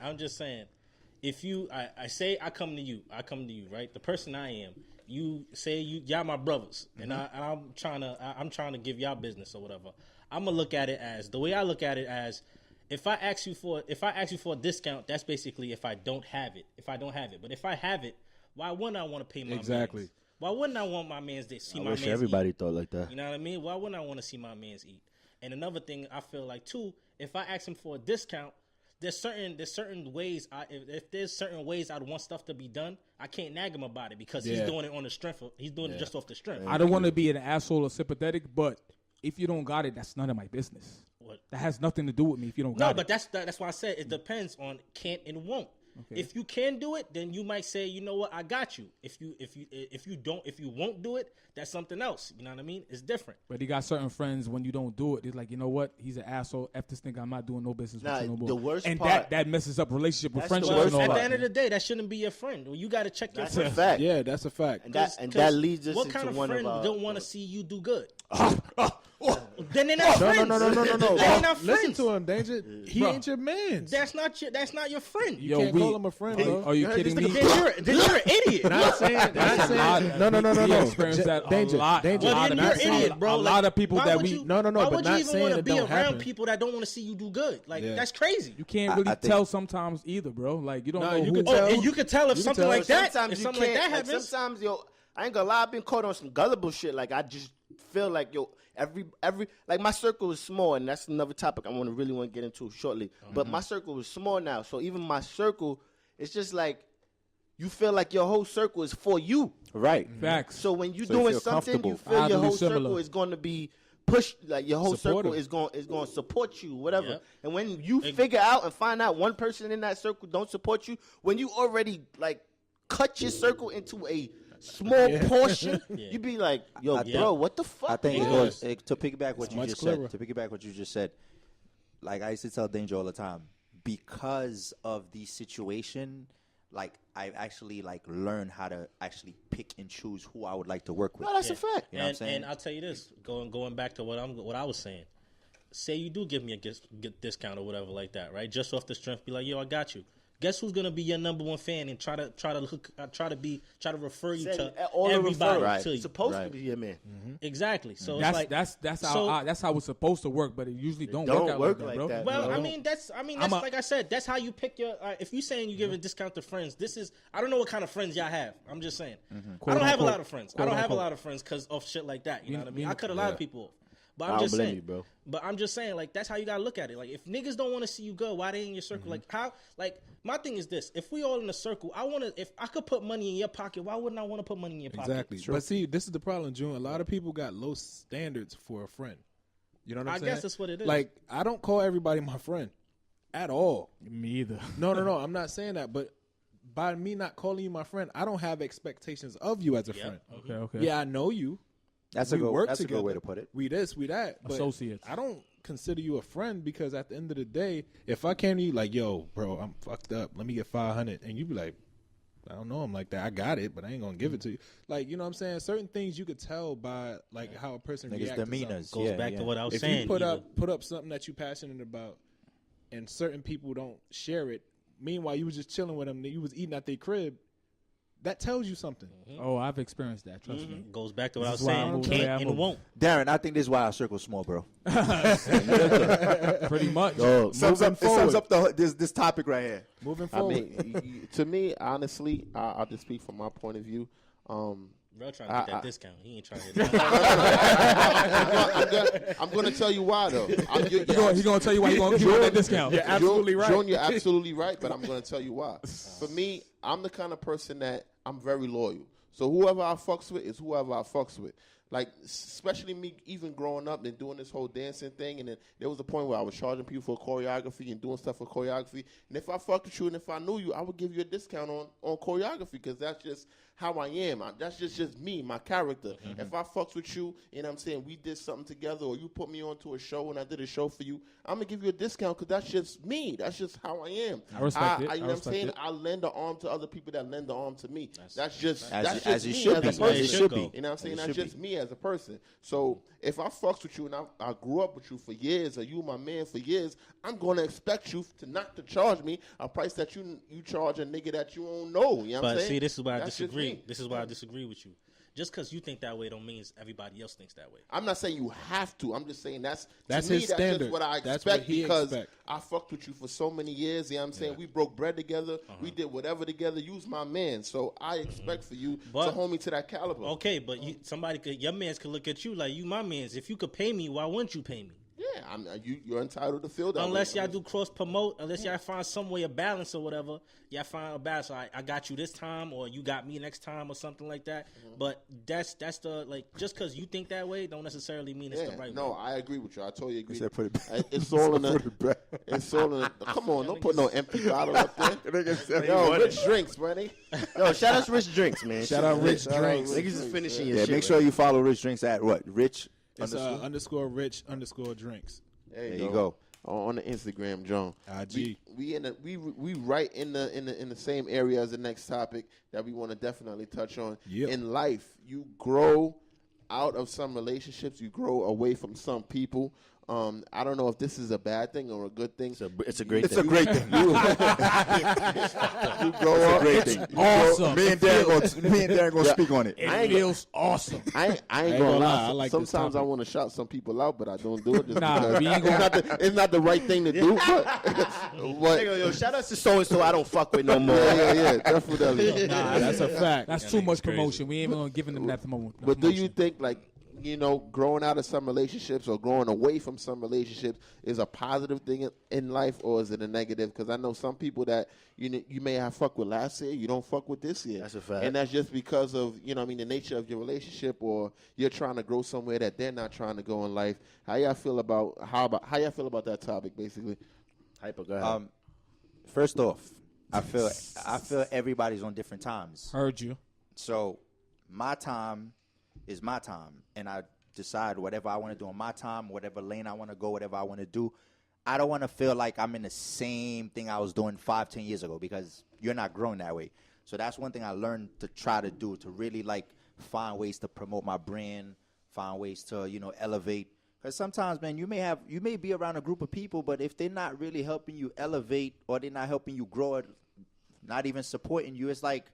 If I say I come to you, right? The person I am, you say y'all my brothers, and I'm trying to give y'all business or whatever. I'm gonna look at it as the way I look at it as. If I ask you for a discount, that's basically if I don't have it. But if I have it, why wouldn't I want to pay my mans? Why wouldn't I want my mans to see my mans eat? I wish everybody thought like that. You know what I mean? Why wouldn't I want to see my mans eat? And another thing I feel like too, if I ask him for a discount, there's certain ways if there's certain ways I'd want stuff to be done, I can't nag him about it because he's doing it on the strength it just off the strength. I don't want to be an asshole or sympathetic, but if you don't got it, that's none of my business. What? That has nothing to do with me if you don't got it. No, but that's why I said it depends on can't and won't. Okay. If you can do it, then you might say, you know what, I got you. If you won't do it, that's something else. You know what I mean? It's different. But he got certain friends when you don't do it, it's like, you know what, he's an asshole. F this nigga, I'm not doing no business with you no more. The worst and part, that messes up relationship with that's friendship. At the end of the day, that shouldn't be your friend. You got to check your that's friends. a fact. Yeah, that's a fact. And that leads us what into kind of one friend of our, don't want to see you do good? Then they're not friends. No. They're not Listen friends. to him, Danger. He ain't your man. That's not your friend. You can't call him a friend, bro. Are you kidding me? Then you're an idiot. Not saying. No. Experienced that Danger. a lot. Danger. Well, then you're an idiot, bro. A lot of people why that would we you- No. Why But would you not even saying want to it be don't around happen. people that don't want to see you do good? Like Yeah. that's crazy. You can't really I think- tell sometimes either, bro. Like you don't know you who. can tell. And you can tell if You can something tell. like that. Sometimes If you something like can't. that happens. Sometimes, I ain't gonna lie. I've been caught on some gullible shit. Like I just feel like every like my circle is small, and that's another topic I really want to get into shortly. But my circle is small now, so even my circle, it's just like you feel like your whole circle is for you. Right. Facts. So when you're So you doing feel something, you comfortable. feel your Oddly whole similar. circle is going to be pushed. Like your whole circle Supportive. is going to support you, whatever. Yep. And when you figure out and find out one person in that circle don't support you, when you already like cut your circle into a small portion, you be like, yo, bro, what the fuck? I think man? to piggyback what you much just clearer. said. To piggyback what you just said, like I used to tell Danger all the time, because of the situation, like I actually like learned how to actually pick and choose who I would like to work with. No, that's a fact. You know what I'm saying? And I'll tell you this, going back to what I was saying. Say you do give me a discount or whatever like that, right? Just off the strength, be like, yo, I got you. Guess who's gonna be your number one fan and try to refer you to all the everybody referrals. to you. Supposed to be your man. Exactly. So it's like That's how it's supposed to work, but it usually don't work out like that, bro. Well, bro. I mean, that's like I said. That's how you pick your. If you're saying you give a discount to friends, this is. I don't know what kind of friends y'all have. I'm just saying. I don't have a lot of friends. I don't have a lot of friends because of shit like that. You know what I mean? I cut a lot of people off. But I I'm don't just blame saying, you, bro. But I'm just saying, like, that's how you gotta look at it. Like, if niggas don't want to see you go, why they in your circle? Like, how? Like, my thing is this: if we all in a circle, if I could put money in your pocket, why wouldn't I want to put money in your pocket? Exactly. But see, this is the problem, June. A lot of people got low standards for a friend. You know what I'm saying? I guess that's what it is. Like, I don't call everybody my friend at all. Me either. No. I'm not saying that. But by me not calling you my friend, I don't have expectations of you as a friend. Okay. Yeah, I know you. That's We a good. work That's a together. good way to put it. We this, we that. But Associates. I don't consider you a friend because at the end of the day, if I came to you like, yo, bro, I'm fucked up. Let me get 500, and you be like, I don't know him like that. I got it, but I ain't gonna give it to you. Like, you know what I'm saying? Certain things you could tell by like how a person Niggas' reacts. demeanors. goes Yeah, back yeah. to what I was If saying. you put either. up something that you're passionate about, and certain people don't share it, meanwhile you was just chilling with them, you was eating at their crib. That tells you something. Oh, I've experienced that. Trust me. Goes back to what I was This is why I saying. moved the way I Can't and moved. won't. Darren, I think this is why our circle's small, bro. Pretty much. Yo, Sums up this topic right here. Moving I forward. mean, to me, honestly, I'll just speak from my point of view. Bro, trying to get that discount. He ain't trying to get I'm going to tell you why, though. He's gonna tell you why he's gonna give you that discount. You're absolutely right. John, you're absolutely right, but I'm going to tell you why. For me, I'm the kind of person that I'm very loyal. So whoever I fucks with is whoever I fucks with. Like, especially me even growing up and doing this whole dancing thing, and then there was a point where I was charging people for choreography and doing stuff for choreography. And if I fucked with you and if I knew you, I would give you a discount on choreography because that's just how I am. That's just me, my character. If I fucked with you and I'm saying we did something together or you put me onto a show and I did a show for you, I'm going to give you a discount because that's just me. That's just how I am. I respect it. You know I what I'm respect saying? it. I lend an arm to other people that lend an arm to me. That's just as it me should be. as a As it person. should be. You know what I'm saying? As it That's should just me as a person. So if I fucks with you and I grew up with you for years or you my man for years, I'm going to expect you to not to charge me a price that you charge a nigga that you don't know. You know what I'm But saying? see, this is why I That's just disagree. me. This is why I disagree with you. Just because you think that way don't mean everybody else thinks that way. I'm not saying you have to. I'm just saying that's That's to me, his that's standard. just what I That's expect what he because expect. I fucked with you for so many years. You know what I'm saying? We broke bread together. We did whatever together. You's my man. So I expect for you But- to hold me to that caliber. Okay, but your mans could look at you like you my mans. If you could pay me, why wouldn't you pay me? Yeah, you're entitled to feel that Unless way. y'all do cross promote, unless y'all find some way of balance or whatever, y'all find a balance. So I got you this time, or you got me next time, or something like that. But that's the like. Just because you think that way, don't necessarily mean it's the right no, way. I agree with you. I totally agree. said put it back. It's all in Put it the. back. It's all in the. Come on, don't put no empty bottle up there. Nigga said Yo, he wanted rich drinks, buddy. Yo, shout out to Rich Drinks, man. Shout out Rich Drinks. Niggas is finishing your Yeah, shit. make sure you follow Rich Drinks at what? Rich It's underscore? _rich_ drinks. There There you go. On the Instagram, John. IG. We right in the same area as the next topic that we want to definitely touch on. Yep. In life, you grow out of some relationships. You grow away from some people. I don't know if this is a bad thing or a good thing. It's a great It's thing. a great thing. You grow up. Great thing. Awesome. Me and Darren gonna speak on it. It feels awesome. I ain't gonna gonna lie, lie. I like this Sometimes I topic. want to shout some people out, but I don't do it. Just Nah, because we ain't gonna- it's not the right thing to do. But Nigga, yo, shout out to so and so I don't fuck with no more. yeah, definitely. Nah, that's a fact. That's That too nigga's much crazy. promotion. We ain't even gonna give them that moment. But do you think, like, growing out of some relationships or growing away from some relationships is a positive thing in life, or is it a negative? Because I know some people that you may have fucked with last year, you don't fuck with this year. That's a fact. And that's just because of the nature of your relationship, or you're trying to grow somewhere that they're not trying to go in life. How y'all feel about that topic, basically? Hypa, go ahead. First off, I feel everybody's on different times. Heard you. So my time is my time, and I decide whatever I want to do on my time, whatever lane I want to go, whatever I want to do. I don't want to feel like I'm in the same thing I was doing 5-10 years ago, because you're not growing that way. So that's one thing I learned to try to do, to really like find ways to promote my brand, find ways to, elevate. Because sometimes, man, you may be around a group of people, but if they're not really helping you elevate, or they're not helping you grow, not even supporting you, it's like,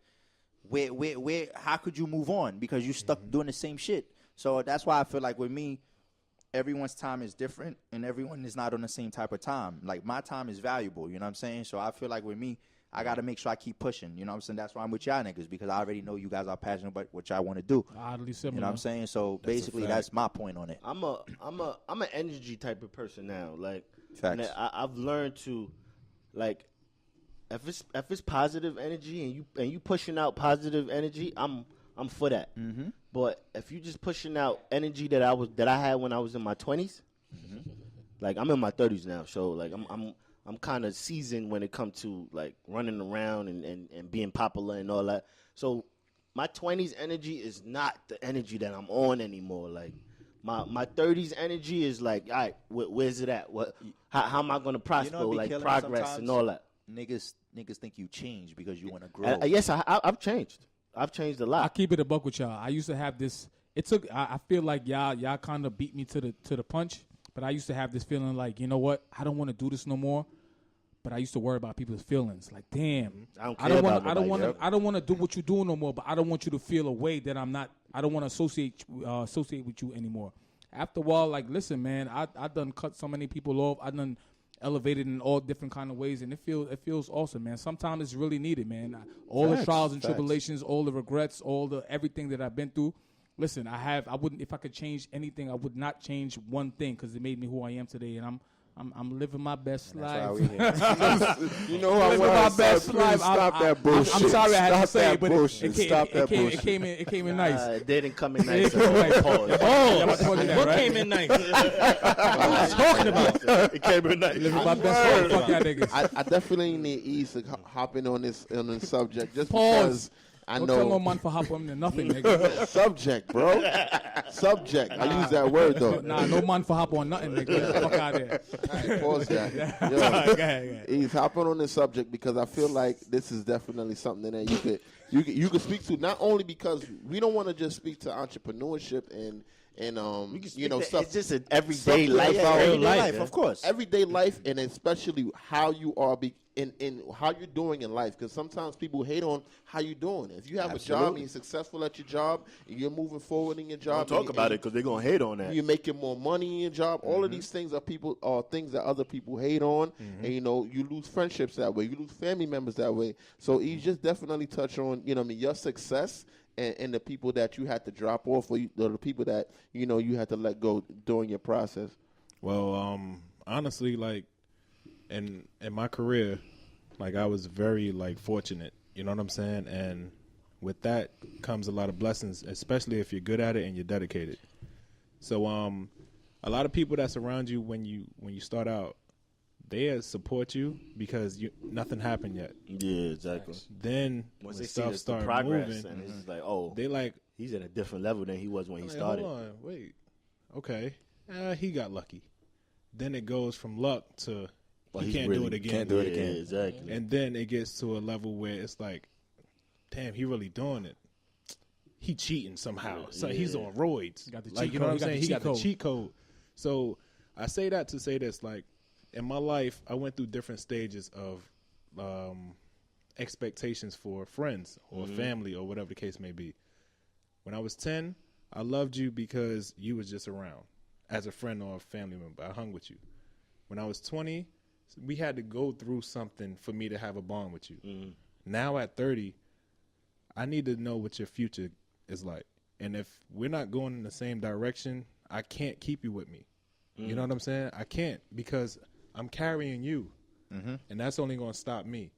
where how could you move on, because you stuck doing the same shit? So that's why I feel like with me, everyone's time is different, and everyone is not on the same type of time. Like, my time is valuable, you know what I'm saying? So I feel like with me, I got to make sure I keep pushing. You know what I'm saying? That's why I'm with y'all niggas, because I already know you guys are passionate about what y'all want to do. Oddly similar. You know what I'm saying? So basically, that's my point on it. I'm an energy type of person now. Like, Facts. I've learned to, like, if it's positive energy and you pushing out positive energy, I'm for that. Mm-hmm. But if you just pushing out energy that I had when I was in my 20s, like I'm in my 30s now, so like I'm kind of seasoned when it comes to like running around and being popular and all that. So my 20s energy is not the energy that I'm on anymore. Like my 30s energy is like, all right, where's it at? How am I going to prosper? You know, like progress and all that. Niggas think you change because you want to grow. Yes, I've changed. I've changed a lot. I keep it a buck with y'all. I used to have this. It took. I feel like y'all kind of beat me to the punch. But I used to have this feeling like, you know what? I don't want to do this no more. But I used to worry about people's feelings. Like, damn, I don't want to do what you're doing no more. But I don't want you to feel a way that I'm not. I don't want to associate with you anymore. After a while, like, listen, man, I done cut so many people off. I done elevated in all different kind of ways, and it feels awesome, man. Sometimes it's really needed, man. All the trials and tribulations, all the regrets, everything that I've been through. Listen, I wouldn't, if I could change anything, I would not change one thing because it made me who I am today, and I'm living my best life. You know how living my best life. Stop that bullshit. I'm sorry I had to say it, but it came in nice. It didn't come in nice. What came in nice? What are you talking about? It came in nice. Living my best life. Fuck y'all niggas. I definitely need ease to hop in on this subject. Just Pause. because I Don't know tell no man for hopping to nothing, nigga. subject, bro. Subject. I use that word though. Nah, no man for hop on nothing, nigga. Fuck out there. Right, pause that. Yo, Go ahead. He's hopping on this subject because I feel like this is definitely something that you could speak to. Not only because we don't want to just speak to entrepreneurship and stuff. It's just an everyday life. Real life, of course. Everyday life, and especially how you are in how you're doing in life. Because sometimes people hate on how you're doing. If you have a job and you're successful at your job, and you're moving forward in your job, Don't talk about it because they're gonna hate on that. You're making more money in your job. All of these things are things that other people hate on, and you lose friendships that way. You lose family members that way. So you just definitely touch on your success. And the people that you had to drop off, or the people that you had to let go during your process. Well, honestly, like in my career, like I was very fortunate. You know what I'm saying? And with that comes a lot of blessings, especially if you're good at it and you're dedicated. So a lot of people that's around you when you start out, they support you because nothing happened yet. Yeah, exactly. Then once when they stuff see start the progress, moving, and it's like, oh, they like he's at a different level than he was when he started. Hold on, wait, okay, he got lucky. Then it goes from luck to he can't do it again. Can't do it again. Exactly. And then it gets to a level where it's like, damn, he really doing it. He cheating somehow. So he's on roids. Got the like cheat you know code. what I'm saying? He got the code. cheat code. So I say that to say this, like. In my life, I went through different stages of expectations for friends or family or whatever the case may be. When I was 10, I loved you because you was just around as a friend or a family member. I hung with you. When I was 20, we had to go through something for me to have a bond with you. Now at 30, I need to know what your future is like. And if we're not going in the same direction, I can't keep you with me. You know what I'm saying? I can't because I'm carrying you, and that's only going to stop me.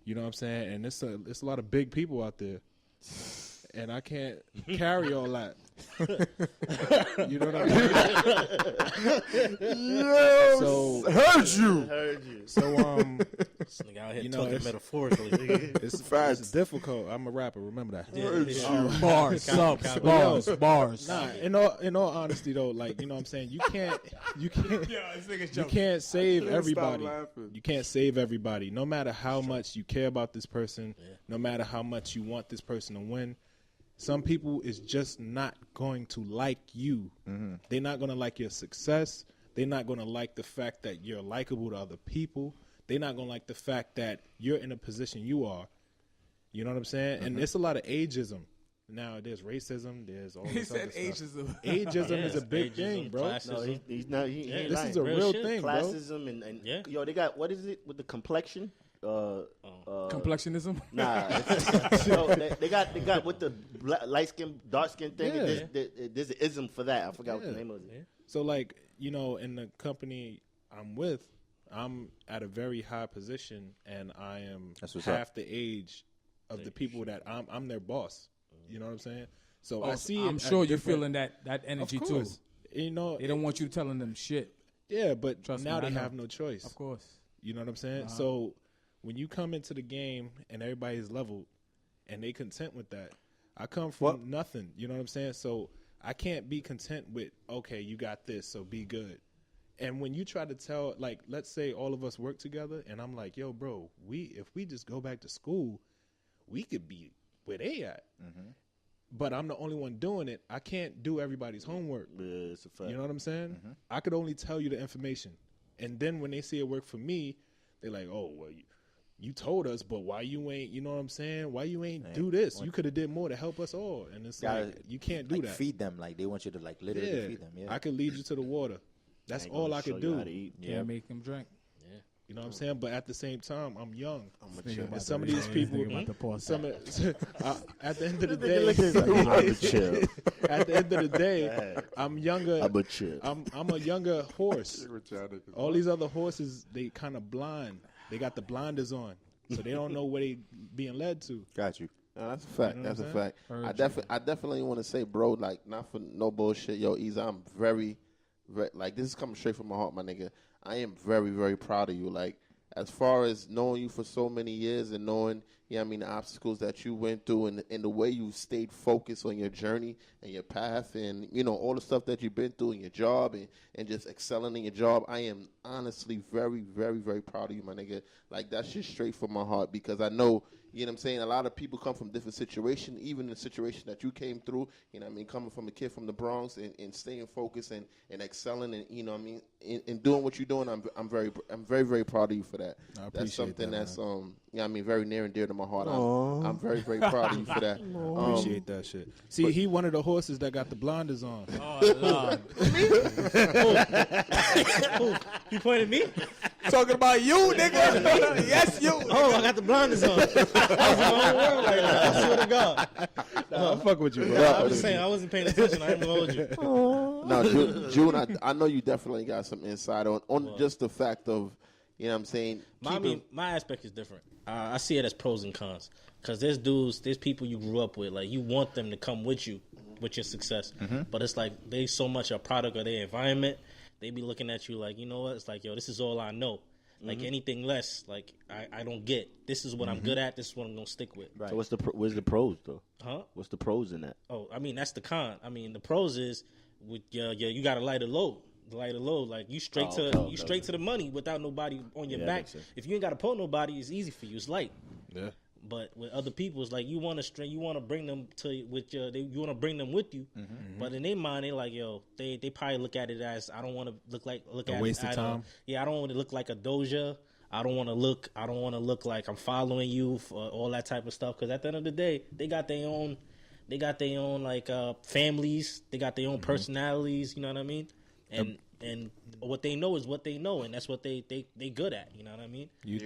You know what I'm saying? And it's a lot of big people out there, and I can't carry all that. You know what I mean? Yes, So heard you. So This nigga out here talking metaphorically. it's difficult. I'm a rapper. Remember that. Bars, subs, bars. Nah, in all honesty though, like you know what I'm saying, you can't save everybody. You can't save everybody. No matter how much you care about this person, no matter how much you want this person to win, some people is just not going to like you. They're not going to like your success. They're not going to like the fact that you're likable to other people. They're not going to like the fact that you're in a position you are. You know what I'm saying? And there's a lot of ageism. Now, there's racism. There's all this other stuff. ageism. Ageism is a big thing, bro. No, he's not. He ain't This lying. is a real thing, bro. Classism and yo, they got what is it with the complexion? Complexionism. Nah, they got with the light skin, dark skin thing. Yeah. There's an ism for that. I forgot what the name of it. Yeah. So, like, you know, in the company I'm with, I'm at a very high position, and I am half the age of the people that I'm their boss. You know what I'm saying? So I see. I'm sure you're feeling that energy of too. course. You know, They don't want you telling them shit. Yeah, but Trust now me, I they know. have no choice. Of course. You know what I'm saying? So when you come into the game and everybody's leveled and they content with that, I come from nothing. You know what I'm saying? So I can't be content with, okay, you got this, so be good. And when you try to tell, like, let's say all of us work together, and I'm like, yo, bro, if we just go back to school, we could be where they at. Mm-hmm. But I'm the only one doing it. I can't do everybody's homework. Yeah, it's a fact. You know what I'm saying? Mm-hmm. I could only tell you the information. And then when they see it work for me, they're like, oh, well, you told us, but why you ain't, you know what I'm saying? Why you ain't do this? You could have did more to help us all. And it's like, you can't do like that. Feed them. Like, they want you to, like, literally feed them. Yeah. I could lead you to the water. That's all I could do. Yeah, make them drink. You know what I'm saying? But at the same time, I'm young. And some of these people, at the end of the day, at the end of the day, I'm younger. I'm a younger horse. All these other horses, they kind of blind. They got the blinders on, so they don't know where they being led to. Got you. No, that's a fact. You know That's a fact. I definitely want to say, bro, like, not for no bullshit, yo, Ease, I'm very, like, this is coming straight from my heart, my nigga. I am very, very proud of you. Like, as far as knowing you for so many years and knowing, the obstacles that you went through and the way you stayed focused on your journey and your path and, you know, all the stuff that you've been through in your job and just excelling in your job, I am honestly very, very, very proud of you, my nigga. Like, that's just straight from my heart because I know, you know what I'm saying, a lot of people come from different situations, even the situation that you came through, you know what I mean, coming from a kid from the Bronx and staying focused and excelling and, you know what I mean, in doing what you're doing, I'm very, very proud of you for that. That's something that's, you know what I mean, very near and dear to my heart. I'm very, very proud of you for that. Appreciate that shit. See, he one of the horses that got the blinders on. Oh, Lord. You pointed at me? Talking about you, nigga. Yes, you. Oh, I got the blinders on. I was in my own world right now. I swear to God. I'm fucking with you, bro. I was just saying, I wasn't paying attention. I ain't gonna hold you. No, June, I know you definitely got some insight on just the fact of, you know what I'm saying? My aspect is different. I see it as pros and cons. Because there's people you grew up with. Like, you want them to come with you with your success. Mm-hmm. But it's like they so much a product of their environment. They be looking at you like, you know what? It's like, yo, this is all I know. Like, anything less, like, I don't get. This is what I'm good at. This is what I'm going to stick with. Right. So where's the pros, though? Huh? What's the pros in that? Oh, I mean, that's the con. I mean, the pros is with you got to light a load. Light a load. Like, you straight to the money without nobody on your back. If you ain't got to pull nobody, it's easy for you. It's light. Yeah. But with other people, it's like you want to bring them you want to bring them with you. Mm-hmm. But in their mind, they like, yo, they probably look at it as, I don't want to look at waste it of time. I don't want to look like a doja. I don't want to look like I'm following you for all that type of stuff. Because at the end of the day, they got their own like families. They got their own personalities. You know what I mean? And what they know is what they know, and that's what they good at. You know what I mean? Do you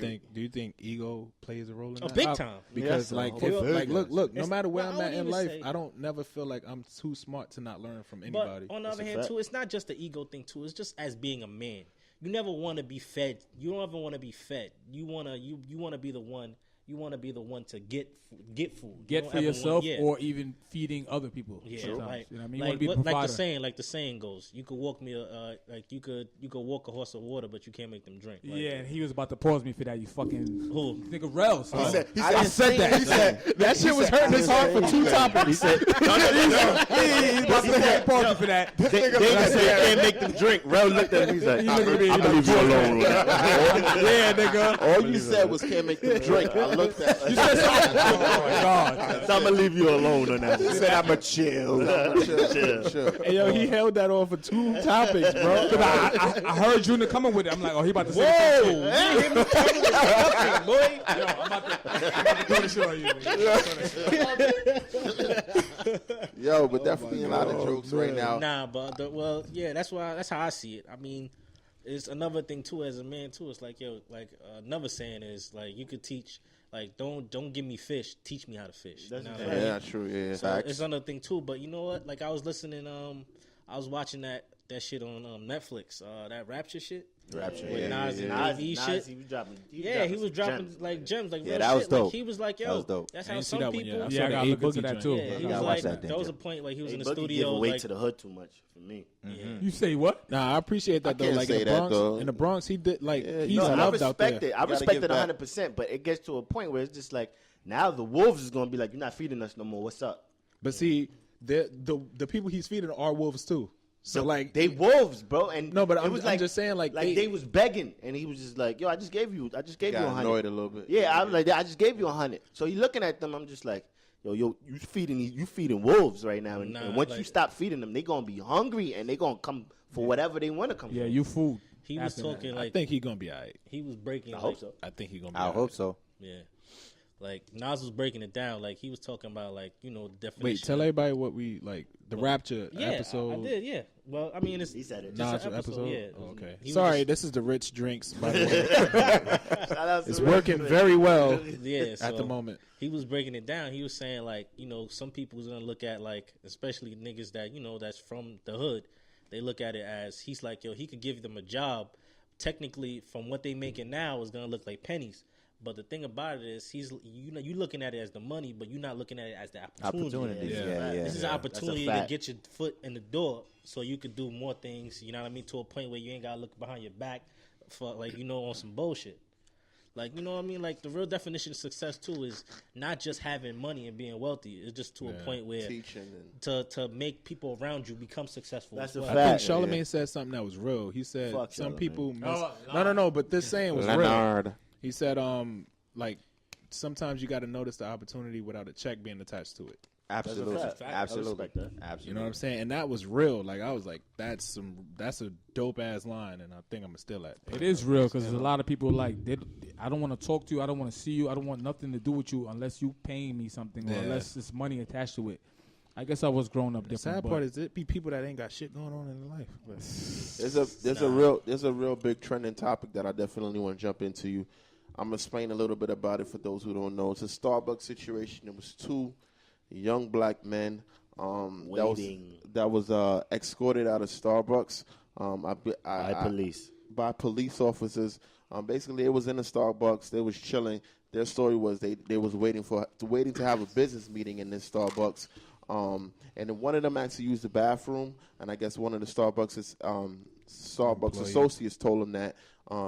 think ego plays a role in that? Big time. Because look, no matter where I'm at in life, I don't never feel like I'm too smart to not learn from anybody. But on the other hand, too, it's not just the ego thing too. It's just as being a man. You never want to be fed. You don't ever want to be fed. You want to be the one. You want to be the one to get food. Get for yourself or even feeding other people. Yeah, sometimes. like, you know what I mean? You want to be the provider. like the saying goes, you could walk me you could walk a horse of water, but you can't make them drink. Like, yeah, and he was about to pause me for that. You fucking who? Nigga Rello. So. I said that. He said that shit was hurting his heart for 2 topics. He said, he's about to pause me for that. they can't make them drink. Rel looked at me. He's like, I'm gonna leave you alone. Yeah, nigga. All you said was can't make them drink. I looked at You said something. Oh my God. So I'm gonna leave you alone on that. He said, I'm a chill. chill. Hey, yo, he held that on for 2 topics, bro. I heard Junior coming with it. I'm like, oh, he about to say the same shit. boy. Yo, I'm about to throw the shit on you. Yo, but definitely a lot of jokes right now. Nah, but that's how I see it. I mean, it's another thing too. As a man too, it's like another saying is like you could teach. Like don't give me fish, teach me how to fish. That's you know right. what I mean? Yeah, true. Yeah, So facts. it's another thing too. But you know what? Like I was listening. I was watching that shit on Netflix. That Rapture shit. Rapture, With yeah, Nas and Nas, Big E Nas, shit. he was dropping Gems. Like gems, like Yeah, real that was shit. Like dope. he was like, That yo, was dope. that's I how didn't see some that one people. yet. I Yeah, saw I the gotta A look into Boogie that joint. too. Yeah, he gotta was watch like, that there was a Dane-Ja. point like he was in the Boogie studio. gave away Like, to the hood too much for me. You say what? Nah, I appreciate that I though. can't Like say in the that, Bronx, though. in the Bronx, he did like he's No, I loved out there. respect it. I Gotta respect give it back. 100%. But it gets to a point where it's just like now the wolves is gonna be like, you're not feeding us no more. What's up? But see, the people he's feeding are wolves too. So like They wolves, bro. And No, but it I'm- was I'm just saying, like, they they- was begging, and he was just like, yo, I just gave you Got 100. annoyed a little bit. Yeah, I was like, I just gave you 100. So you looking at them, I'm just like, yo, you feeding wolves right now, and, Nah, and once like- you stop feeding them, they gonna be hungry and they gonna come for whatever they want to come. Yeah, for. you food. he was After that. talking I like think he gonna be alright. he was breaking. I like, hope so. I think he gonna be I alright. hope so. Yeah, like Nas was breaking it down. Like he was talking about like the definition. Wait, tell everybody what we like the Rapture Yeah, episode. I did. Yeah. Well, I mean, it's He said it. just Nas an episode. Yeah. Oh, okay. He was Sorry, just- this is the Rich Drinks. By the way, Shout out to it's Rick. working very well Yeah. So at the moment. he was breaking it down. He was saying like some people's gonna look at like especially niggas that that's from the hood. They look at it as he's like he could give them a job. Technically, from what they making now, is gonna look like pennies. But the thing about it is, you looking at it as the money, but you're not looking at it as the opportunity. Opportunities. Yeah. Yeah, yeah. This is an opportunity to fact. get your foot in the door, so you could do more things. You know what I mean? To a point where you ain't gotta look behind your back for on some bullshit. Like you know what I mean? Like the real definition of success too is not just having money and being wealthy. It's just to a point where Teaching and to make people around you become successful. That's as a well. I think fact. Charlamagne said something that was real. He said Fuck some Charlamagne. people miss. Oh, No. But this saying was real. Leonard. He said, like sometimes you got to notice the opportunity without a check being attached to it. Absolutely. fact. I Absolutely. respect that. Absolutely. You know what I'm saying? And that was real. Like I was like, that's a dope ass line, and I think I'm gonna steal that. It is real because there's a lot of people like, I don't want to talk to you. I don't want to see you. I don't want nothing to do with you unless you paying me something or Yeah. unless there's money attached to it. I guess I was growing up The different. sad but part is it be people that ain't got shit going on in their life. But There's a real big trending topic that I definitely want to jump into. I'm gonna explain a little bit about it for those who don't know. It's a Starbucks situation. It was two young black men Waiting. that was escorted out of Starbucks By police. by police officers. Basically, it was in a Starbucks. They was chilling. Their story was they was waiting to have a business meeting in this Starbucks. And then one of them actually used the bathroom, and I guess one of the Starbucks associates told him that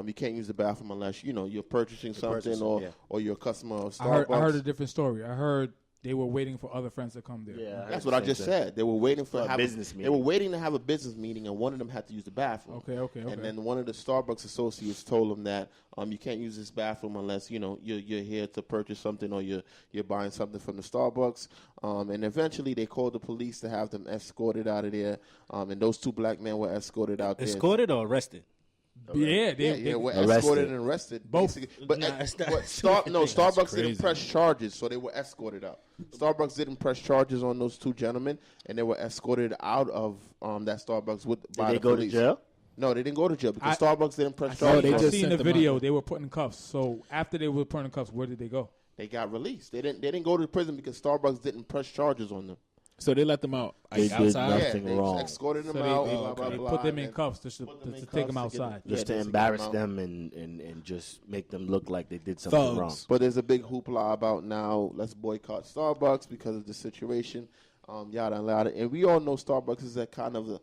you can't use the bathroom unless you're purchasing something or you're a customer of Starbucks. I heard a different story. I heard they were waiting for other friends to come there. Yeah, That's what I just said. They were waiting for a business They meeting. were waiting to have a business meeting, and one of them had to use the bathroom. Okay. And then one of the Starbucks associates told him that you can't use this bathroom unless you're here to purchase something or you're buying something from the Starbucks. And eventually they called the police to have them escorted out of there. And those two black men were escorted out there. Escorted or arrested? Yeah, Yeah, we're Arrested. escorted and arrested. Both. basically. But, Nah, it's not- Starbucks didn't crazy. press charges, so they were escorted out. Starbucks didn't press charges on those two gentlemen, and they were escorted out of that Starbucks by Did they the go police. to jail? No, they didn't go to jail because I- Starbucks didn't press So charges. they I just seen sent the them video. out. They were put in cuffs. So after they were put in cuffs, where did they go? They got released. They didn't go to prison because Starbucks didn't press charges on them. So they let them out They like, did outside. nothing. They wrong. escorted them So out. they, blah, blah, they blah, put them in and cuffs to put them in take them cuffs to get outside. Just to get embarrass out. them and just make them look like they did something Thugs. wrong. But there's a big hoopla about now. Let's boycott Starbucks because of the situation. Yada and yada. And we all know Starbucks is that kind of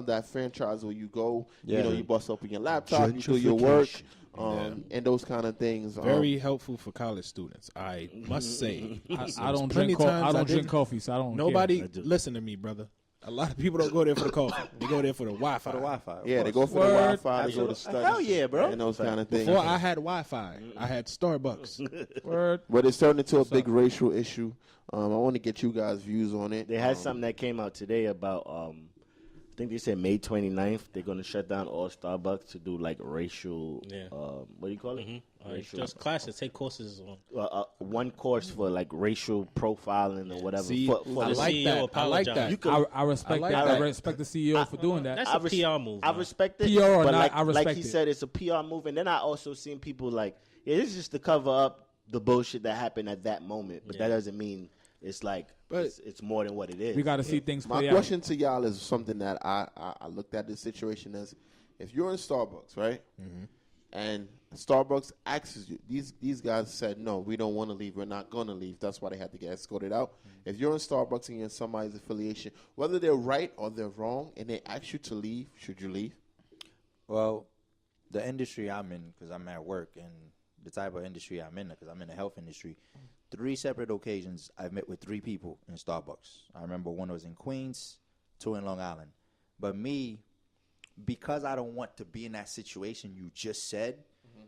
that franchise where you go, Yeah. you bust open your laptop, you do your work, and those kind of things. Very helpful for college students, I must say. I don't Plenty drink. I times don't drink didn't- coffee, so I don't. Nobody care. listen to me, brother. A lot of people don't go there for the coffee. They go there for the Wi-Fi. For the Wi-Fi. of yeah, they course. go for the Word. Wi-Fi, they go to studies, Hell yeah, bro. and those kind of things. Before I had Wi-Fi, I had Starbucks. Word. But it's turned into a big racial issue. I want to get you guys' views on it. They had something that came out today about I think they said May 29th they're gonna shut down all Starbucks to do like racial. Yeah. What do you call it? Racial. Just classes, take courses on. One course for like racial profiling or whatever. See, for I the like CEO that. I like apologize. that. You could, I respect like that. that. I respect the CEO for doing that. That's I a res- PR move. I man. respect it. PR or but not, like, I respect like he it. said, it's a PR move. And then I also seen people like, yeah, this is just to cover up the bullshit that happened at that moment. But that doesn't mean it's like it's more than what it is. We got to see things My play question to y'all is something that I looked at this situation as: if you're in Starbucks, right, and Starbucks asks you, these guys said, no, we don't want to leave, we're not going to leave. That's why they had to get escorted out. If you're in Starbucks and you're in somebody's affiliation, whether they're right or they're wrong, and they ask you to leave, should you leave? Well, the industry I'm in, because I'm at work, and the type of industry I'm in, because I'm in the health industry, 3 separate occasions I've met with 3 people in Starbucks. I remember one was in Queens, 2 in Long Island. But me, because I don't want to be in that situation you just said,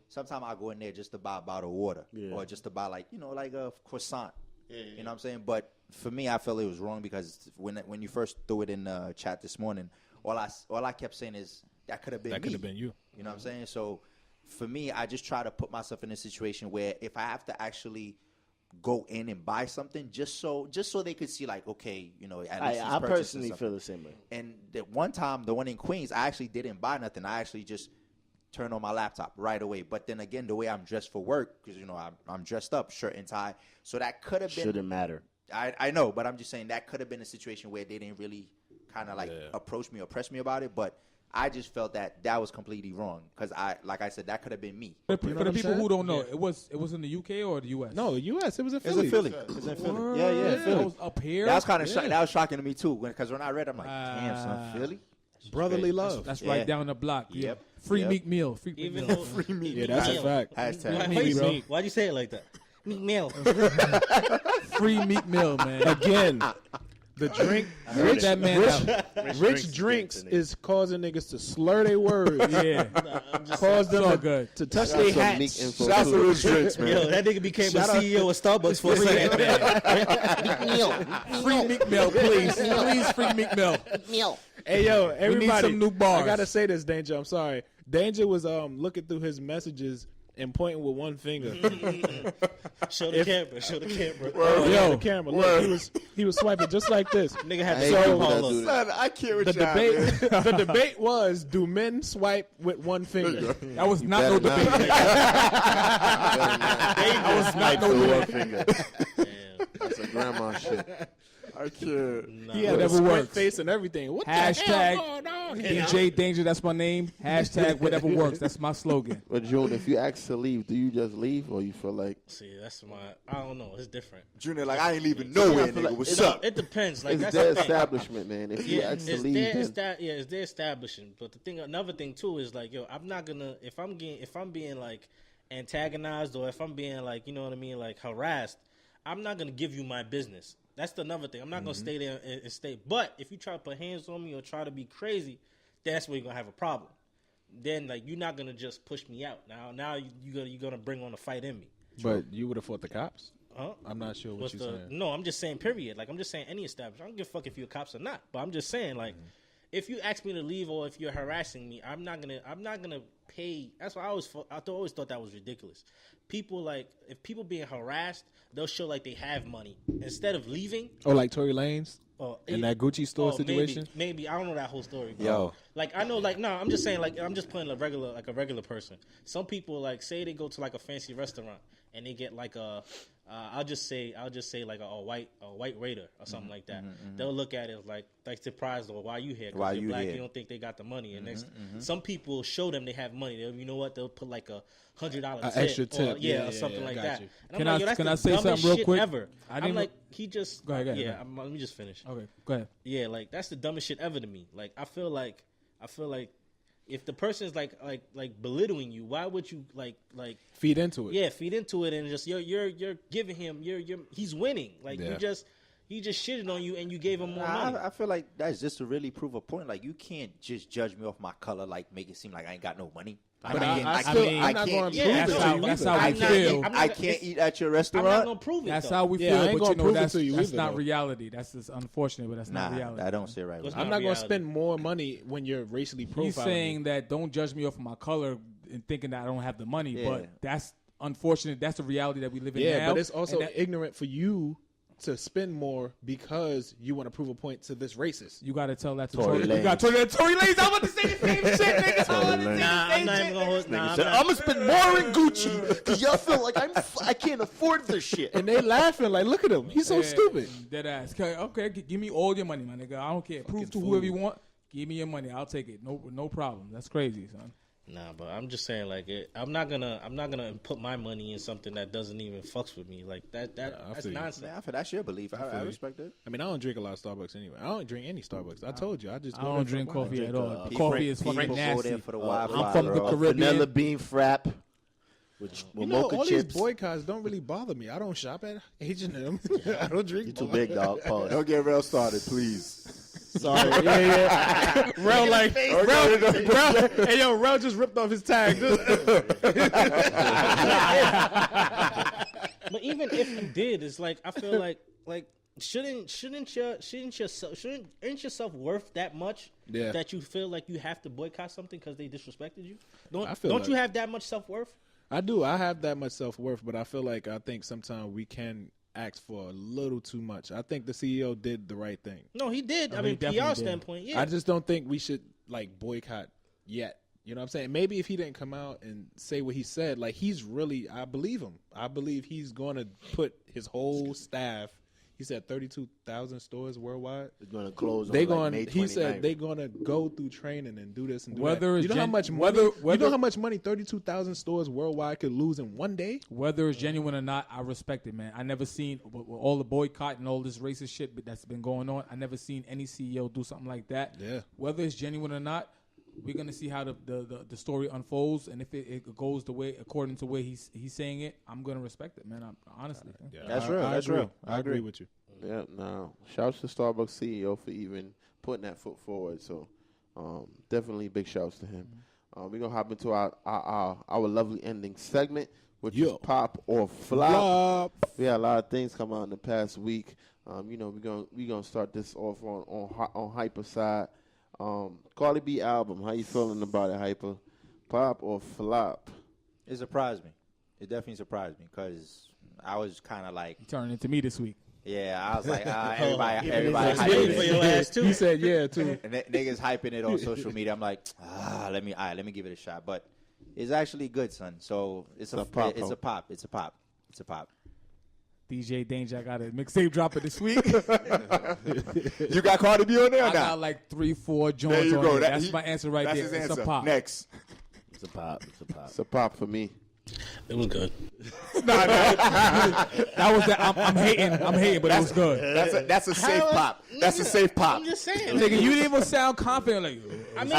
sometimes I go in there just to buy a bottle of water or just to buy like a croissant. You know what I'm saying? But for me, I felt it was wrong because when you first threw it in the chat this morning, all I kept saying is that could have been me. That could have been you. You know what I'm saying? So for me, I just try to put myself in a situation where if I have to actually go in and buy something just so they could see like, okay, at least I personally feel the same way. And the one time, the one in Queens, I actually didn't buy nothing. I actually just turned on my laptop right away. But then again, the way I'm dressed for work, because I'm dressed up, shirt and tie, so that could have been. Shouldn't matter. I know, but I'm just saying that could have been a situation where they didn't really kind of approach me or press me about it. But I just felt that was completely wrong because like I said, that could have been me. For the people who don't know, it was in the UK or the US? No, U.S. It was in It was Philly. in Philly. It was in Philly. Yeah, That Philly. was up here. That was kind of that was shocking to me too because when I read, I'm like, damn, son, Philly. Brotherly love. That's right down the block. Yep. Yeah. Free Yep. Meek Meal. Free Meek Even Meal. though free meat. Yeah, that's a fact. Hashtag. Why'd you say it like that? Meek Mill. Free Meek Meal, man. Again, the drink, Rich that man out. rich drinks is causing niggas to slur their words. Yeah. Cause them So to, good. to touch Got their some Meek hats. info, Shout out to too. those drinks, man. Yo, that nigga became Shout a out- CEO of Starbucks for a second. Free Meek Mill, please. Please, free Meek Mill. Hey yo, everybody! some new bars. I gotta say this, Dane-Ja. I'm sorry. Dane-Ja was looking through his messages and pointing with one finger. Show the camera. Show the camera. Yo, the camera. Look, he was swiping just like this. Nigga had I the hate so people that Paulo. do that. Son, I can't with The y'all, debate, man. the debate was: do men swipe with one finger? That was not no better debate. That was not no one finger. Damn. That's a grandma shit. I can't. He had a Whatever squint works. face and everything. What the Hashtag hell going on here? DJ Danger, that's my name. Hashtag whatever works. That's my slogan. But June, if you ask to leave, do you just leave or you feel like See, that's I don't know. It's different. Junior, like, I ain't leaving nowhere, feel nigga. like What's it's up? It depends. Like it's that's their the thing. establishment, man? If you Yeah, ask to it's leave, their, then it's their establishment. But another thing too is like, yo, I'm not gonna if I'm being like antagonized or if I'm being like, you know what I mean, like harassed, I'm not gonna give you my business. That's another thing. I'm not gonna stay there and stay. But if you try to put hands on me or try to be crazy, that's where you're gonna have a problem. Then like you're not gonna just push me out. Now you're gonna bring on a fight in me. But you would have fought the cops. Huh? I'm not sure what you're saying. No, I'm just saying, period. Like, I'm just saying any establishment. I don't give a fuck if you're cops or not. But I'm just saying, like, if you ask me to leave or if you're harassing me, I'm not gonna pay. That's why I always thought that was ridiculous. People, like, if people being harassed, they'll show, like, they have money. Instead of leaving. Oh, like Tory Lanez? Or In that Gucci store situation? Maybe. I don't know that whole story. Bro. Yo. Like, I know, like, no, I'm just saying, like, I'm just playing a regular person. Some people, like, say they go to, like, a fancy restaurant and they get, like, I'll just say like a white waiter or something like that. They'll look at it like surprised or why you here? Why Because you're you black, here? you don't think they got the money. And some people show them they have money. You know what? They'll put like a $100 tip, extra tip. or, Yeah, or something yeah, like got that. you. And Can I'm I- like, yo, that's can the I say dumbest something real shit quick? Ever. I I'm didn't like, he just Go ahead. let me just finish. Okay, go ahead. Yeah, like that's the dumbest shit ever to me. Like I feel like if the person's like belittling you, why would you like Feed into it. feed into it and just you're giving him he's winning. Like Yeah. he just shitted on you and you gave him more money. I feel like that's just to really prove a point. Like, you can't just judge me off my color, like, make it seem like I ain't got no money. But I I'm mean, not I going to can't- prove yeah, it that's to how- you that's either. how we feel. I can't eat at your I'm not restaurant. gonna prove it. That's though. how we Yeah, feel, I ain't but gonna you know prove it that's to you that's either, not though. reality. That's just unfortunate, but that's not reality. I don't see it right with What's me. I'm not not going to reality. spend more money when you're racially profiling. He's saying that don't judge me off of my color and thinking that I don't have the money, Yeah. but that's unfortunate. That's the reality that we live in Yeah, now. but it's also and that- ignorant for you to spend more because you want to prove a point to this racist. you got to tell that to Tory Tory. You got Lanez. to tell that to Tory Lanez. I want to say the same shit, nigga. I want to say Nah, the I'm same not shit. even gonna hold. Nah, I'm I'm not. gonna spend more in Gucci because y'all feel like I can't afford this shit. And they laughing like, look at him. He's so Yeah, stupid. Dead ass. Okay, give me all your money, my nigga. I don't care. Prove to fool. whoever you want. Give me your money. I'll take it. No problem. That's crazy, son. Nah, but I'm just saying, like, I'm not gonna put my money in something that doesn't even fucks with me. Like that's feel you. nonsense. Man, that's your belief. I you. respect it. I mean, I don't drink a lot of Starbucks anyway. I don't drink any Starbucks. I told you. I just I go don't there for drink a while. coffee at all. People- Coffee is fucking people go nasty. there for the Wi-Fi, I'm from bro. the Caribbean. Vanilla bean frap with You know, mocha all chips. these boycotts don't really bother me. I don't shop at H&M. I don't drink. You too big, dog. Pause. Don't get real started, please. Sorry. Yeah. Rel like, Rel, hey yo, Rel just ripped off his tag. But even if you did, it's like I feel like shouldn't your self worth that much Yeah. that you feel like you have to boycott something because they disrespected you? I feel Don't like- you have that much self worth? I do. I have that much self-worth, but I think sometimes we can ask for a little too much. I think the CEO did the right thing. No, he did. I he mean, definitely PR did. standpoint, yeah. I just don't think we should like boycott yet. You know what I'm saying? Maybe if he didn't come out and say what he said, like he's really, I believe him. I believe he's going to put his whole staff. He said 32,000 stores worldwide. They're gonna close. They on going. like May He said 29th. they're going to go through training and do this and do Whether that. it's You know how gen- much whether- money? You whether- know how much money 32,000 stores worldwide could lose in one day? Whether it's genuine or not, I respect it, man. I never seen with all the boycott and all this racist shit that's been going on. I never seen any CEO do something like that. Yeah. Whether it's genuine or not, we're gonna see how the story unfolds, and if it goes the way according to the way he's saying it, I'm gonna respect it, man. Honestly. Yeah, That's real. That's agree. real. I agree with you. Yeah, no. Shouts to Starbucks CEO for even putting that foot forward. So, definitely big shouts to him. We're gonna hop into our lovely ending segment, which is pop or flop. We had a lot of things come out in the past week. You know, we're gonna start this off on Hypa side. Cardi B album. How you feeling about it, Hypa? Pop or flop? It surprised me. It definitely surprised me because I was kind of like, He turned into me this week. yeah, I was like, everybody Waiting for hyping your it. ass too. He said, "Yeah, too." And niggas hyping it on social media. I'm like, let me give it a shot. But it's actually good, son. So it's a pop. It's a pop. It's a pop. It's a pop. DJ Dane-Ja got a mixtape dropping this week. You got Cardi B on there I now? got like 3-4 joints There you on go. it. That- That's my answer right That's there. his It's answer. a pop. Next. It's a pop. It's a pop. It's a pop for me. It was good. That was that. I'm hating, but it was good. That's a safe pop. That's a safe pop. I'm just saying. Nigga, you didn't even sound confident. Like, I mean,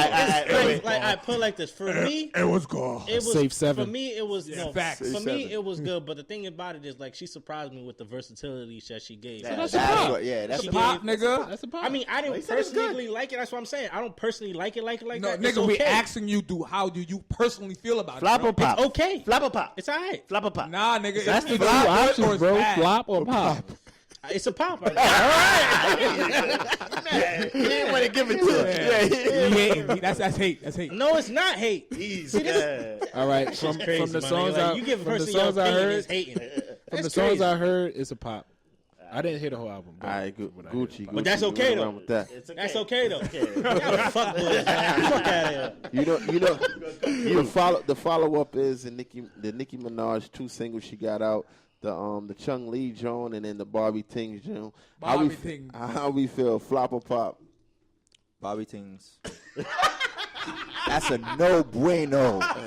it's like I put it like this. For me, it was good. it was Safe seven. For me, it was no. facts. For Safe me, seven. it was good. But the thing about it is, like, she surprised me with the versatility that she gave. That's a pop. That's She a Pop, gave- nigga. That's a pop. I mean, I didn't he said it's good. personally like it. That's what I'm saying. I don't personally like it like No, that. nigga, It's we okay. asking you, how do you personally feel about Flop it? or pop? It's okay. Flop or pop? It's all right. Flop or pop? Nah, nigga, That's it's the either two good or options, it's bro. bad. Flop or pop. It's a pop. Right He didn't want to give it to him. He hating. That's hate. That's hate. No, it's not hate. He's See, this- All right, from Crazy, the my songs nigga. Like, I you give a from the person your songs I opinion heard is hating. from the That's songs crazy. I heard, it's a pop. I didn't hear the whole album. But All right, what I heard, Gucci. But that's Gucci, okay, we though. around with that. That's okay though. Y'all fuck boys. Fuck out of here. You know, the follow up is the Nicki Minaj 2 singles she got out, the Chung Lee joint and then the Barbie Tings joint. Barbie Tings. How we feel? Flop or pop? Bobby Tings. That's a no bueno. How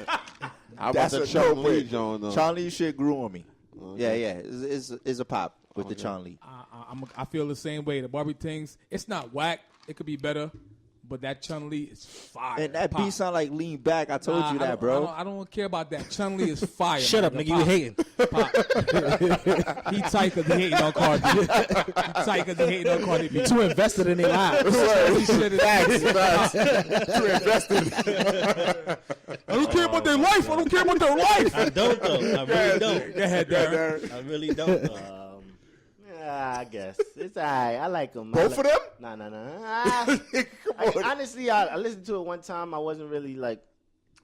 about That's the a Chung no Lee bueno. joint though? Charlie shit grew on me. Okay. Yeah. It's a pop with the Charlie. I feel the same way. The Barbie Tings, it's not whack. It could be better, but that Chun-Li is fire. And that Pop. beat sound like Lean Back. I told you that, bro. I don't care about that. Chun-Li is fire. Shut up, nigga. You hating. Pop. He tight because he hating on Cardi B. He tight because he hating on Cardi B. Too invested in their lives. He should have Too invested. I don't care about their life. I don't care about their life. I don't though. I really don't. Go ahead, Darren. I really don't though. I guess it's all right. I like them. Both of them? Nah. Honestly, I listened to it one time. I wasn't really like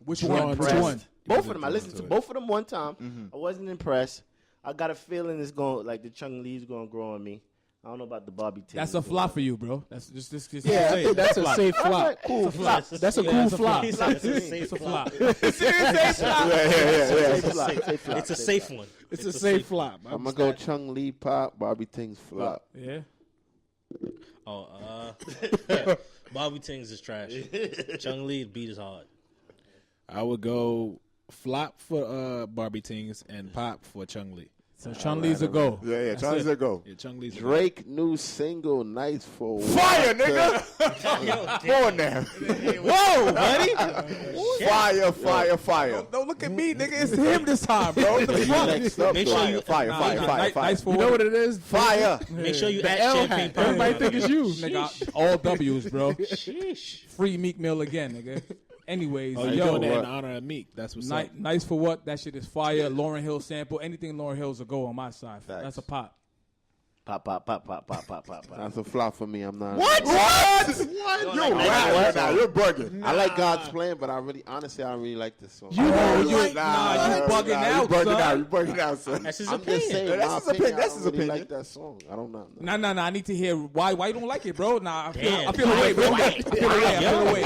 Which impressed. one? Both of them. I listened to both of them one time. I wasn't impressed. I got a feeling it's going like the Chung-Li's going to grow on me. I don't know about the Bobby Ting. That's a flop for you, bro. That's just Yeah, I think that's a safe flop. Right, cool flop. That's a cool flop. He said it's a safe It's a flop. flop. It's a safe one. It's a safe flop. I'm gonna go Chung-Li pop, Bobby Ting's flop. Yeah. Oh, Bobby Tings is trash. Chung-Li beat is hard. I would go flop for Barbie Tings and pop for Chung-Li. So Chun-Li's a go. Yeah, Chun's a go. Yeah, Chung-Li's a go. Drake new single "Nice for Fire, What?" nigga. Come on now. Whoa, buddy. Fire. Don't look at me, nigga. It's him this time, bro. What the You fuck? next up, Make though. sure you Fire. Nice for You know what it is? Fire. make sure you The add L champagne hat. powder. Everybody think it's you. Nigga, all W's, bro. Sheesh. Free Meek Mill again, nigga. Anyways, Oh, you yo, doing that in honor of Meek. That's what's up. nice for what? That shit is fire. Lauryn Hill sample. Anything Lauryn Hill's a go on my side. Facts. That's a pop. Pop. That's a flop for me. I'm not. What? You're right now. You're bugging. I like God's Plan, but I really like this song. You bugging out, son. You bugging out, son. That's his I'm just saying, opinion. That's my his opinion, opinion. That's I his don't really opinion. like that song. I don't know. Nah. I need to hear why you don't like it, bro. Nah, I Damn. feel away, bro. I feel away.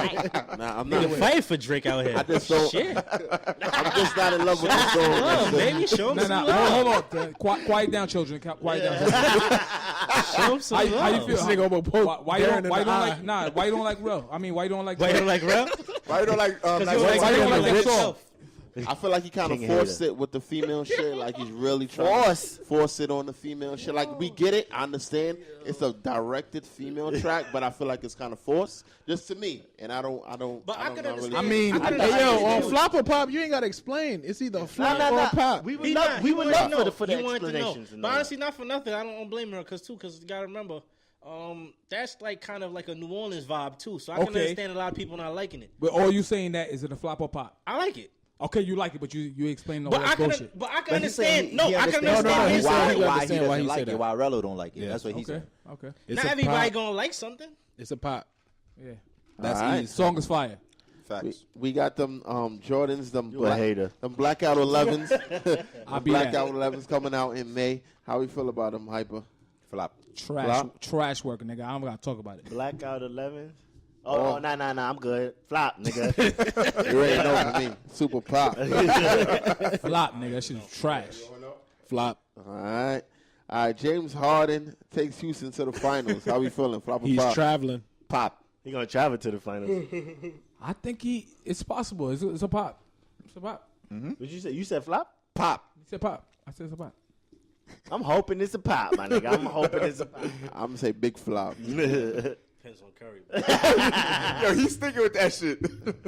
Nah, I'm Nigga not. fighting for Drake out here. I just don't. Shit. I'm just not in love with this song. Love, baby. Show him Nah, some love. hold on. Quiet down, children. Quiet down. Show him some How love. you feel? This nigga almost poked Why you Darren don't in the eye. like? Nah, why you don't like Rel? I mean, why you don't like? Why you don't like Rel? Why you don't like? Because Like, you why like you don't like that Rich? song? I feel like he kind of King forced hater. it with the female shit. Like he's really trying to force it on the female shit. Like we get it, I understand. It's a directed female track, but I feel like it's kind of forced, just to me. And I don't. But I could not really- understand. I mean, Hey, yo, on flop or pop, you ain't got to explain. It's either flop or pop. We would He love, not- we he would wanted love to know. for the He wanted to know. explanations. and But all honestly, not for nothing. I don't blame her because you got to remember, that's like kind of like a New Orleans vibe too. So I can Okay. understand a lot of people not liking it. But all you saying that is it a flop or pop? I like it. Okay, you like it, but you explain all But that I can, bullshit. but I can But he's saying understand. No, he I can understands understand. he his said side. he why he understand why doesn't he like said it. that. Why Rello don't like it. Yeah. That's what he Okay, said. okay, It's Not a everybody pop. gonna like something. It's a pop. yeah. That's All right. easy. Song is fire. Facts. We got them Jordans, them You a hater. them blackout 11s. I'll them be that. blackout 11s coming out in May. How we feel about them, Hyper? Flop. Trash work, nigga. I don't gotta talk about it. Blackout 11. Oh, nah. I'm good. Flop, nigga. You already know for me. Super pop. Flop, nigga. That shit is trash. Flop. All right. James Harden takes Houston to the finals. How we feeling? Flop or He's pop? traveling. Pop. He gonna travel to the finals. I think it's possible. It's a pop. It's a pop. What you say? You said flop? Pop. You said pop. I said it's a pop. I'm hoping it's a pop, my nigga. I'm hoping it's a pop. I'm going to say big flop. Depends on Curry. Yo, he's sticking with that shit.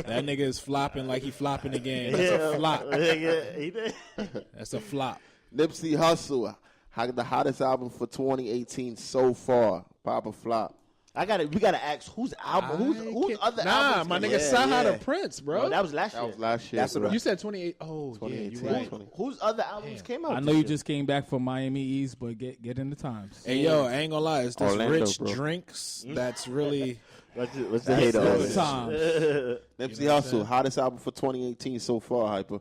That nigga is flopping like he flopping the game. That's a flop. Nigga, he did. That's a flop. Nipsey Hussle. The hottest album for 2018 so far. Pop or flop? We gotta ask whose album, whose other Nah, albums? my came nigga out? Saha the Prince, bro. No, that was last That year. was last year. That's bro. what You said 28. Oh, yeah, 2018, you're right. 20. Whose other albums came out? I know this you year? just came back from Miami East, but get in the times. Hey, yo, I ain't gonna lie. It's this Orlando, rich bro. drinks that's really... What's the hate on All the it? times. Nipsey Hussle. Hottest album for 2018 so far, Hyper.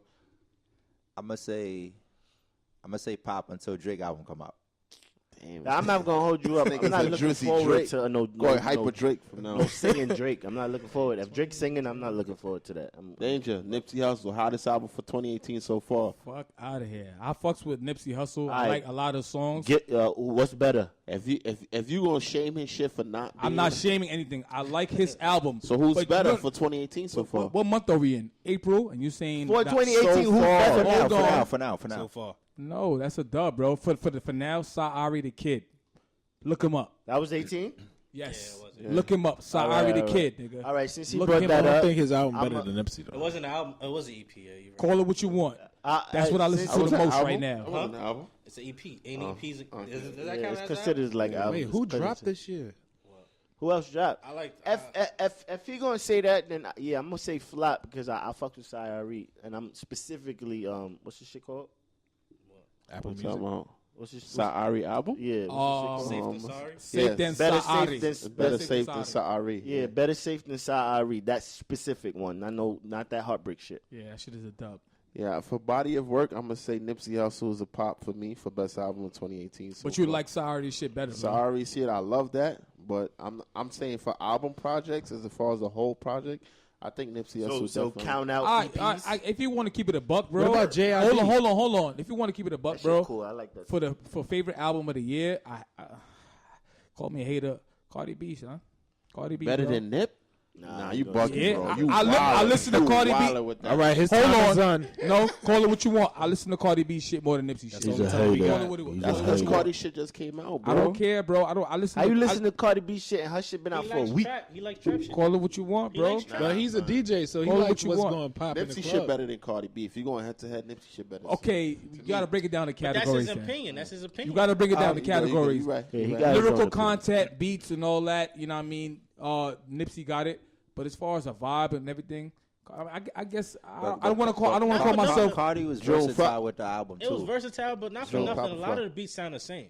I'm gonna say pop until Drake album come out. Damn. I'm not gonna hold you up. I'm Nigga's not a looking Drizzy forward Drake. to no Go ahead, Hyper Drake from now no on. singing Drake. I'm not looking forward. If Drake's singing, I'm not looking forward to that. Danger. Nipsey Hussle. Hottest album for 2018 so far. Fuck out of here. I fucks with Nipsey Hussle. I Alright. like a lot of songs. What's better? If you gonna shame his shit for not being, I'm not shaming anything. I like his album. So who's But better you know- for 2018 so far? What month are we in? April? And you saying For that- 2018, so who's far. better? Hold on. For now. So far. No, that's a dub, bro. For now, Sa'ari the Kid. Look him up. That was 18. Yes. Yeah, it was. Yeah. Look him up. Sorry the all Kid, nigga. All right, since he Look brought him that I don't up, think his album I'm better a- than Nipsey though. It wasn't an album. It was an EP. Yeah, you're right. Call it what you want. That's what I listen to Was the that most album? right That now. wasn't an album. It's an EP. Ain't EPs. Does that yeah, count it's as album? considered like album. Wait, who dropped this year? Who else dropped? I like. If he gonna say that, then yeah, I'm gonna say flop because I fucked with Syari, and I'm specifically what's this shit called? Apple What's Music. talking about? What's this? Sa'ari album? Yeah. What's this shit Safe called? than sorry. Safe than Better Sa'ari. safe than Better safe than Sa'ari. Yeah, better safe than Syari. That specific one. I know, not that heartbreak shit. Yeah, that shit is a dub. Yeah, for body of work, I'm gonna say Nipsey Hussle is a pop for me for best album in 2018. So But you far. like Sorry shit better. man. Sorry shit, I love that. But I'm saying for album projects, as far as the whole project, I think Nipsey Hussle So definitely. count out All EPs. right, if you want to keep it a buck, bro. What about J.I.D.? Hold on. If you want to keep it a buck, That shit bro, cool. I like that. for favorite album of the year, I call me a hater. Cardi B, son. Cardi B. Better bro. than Nip? Nah, you bugging, Yeah, bro. I- You I listen to wildin'. Cardi You B. wildin' with that. All right, his Hold time on. is on. No, call it what you want. I listen to Cardi B shit more than Nipsey shit. That's He's a all the time we hater. Call got. it what it was. That's Call it because what it Cardi was. shit just came out, bro. I don't care, bro. I listen. How you I- listen to Cardi B shit and her shit been out He for a likes week? trap. He likes trap shit. Call it what you want, He bro. likes trap. But he's a DJ, so he Call it likes what you what's want. going to pop in the Nipsey club. shit better than Cardi B. If you going head to head, Nipsey shit better. Okay, you gotta break it down to But that's categories. his then. opinion. That's his opinion. You gotta break it down to You right, categories. you right, Yeah, you he right. got his own Lyrical opinion. content, beats, and all that. You know what I mean? Nipsey got it. But as far as a vibe and everything, I guess I don't want to call. I don't want to call but myself. Cardi was Joe versatile with the album It was too. versatile, but not for Joe nothing. Papa A lot Flop. of the beats sound the same.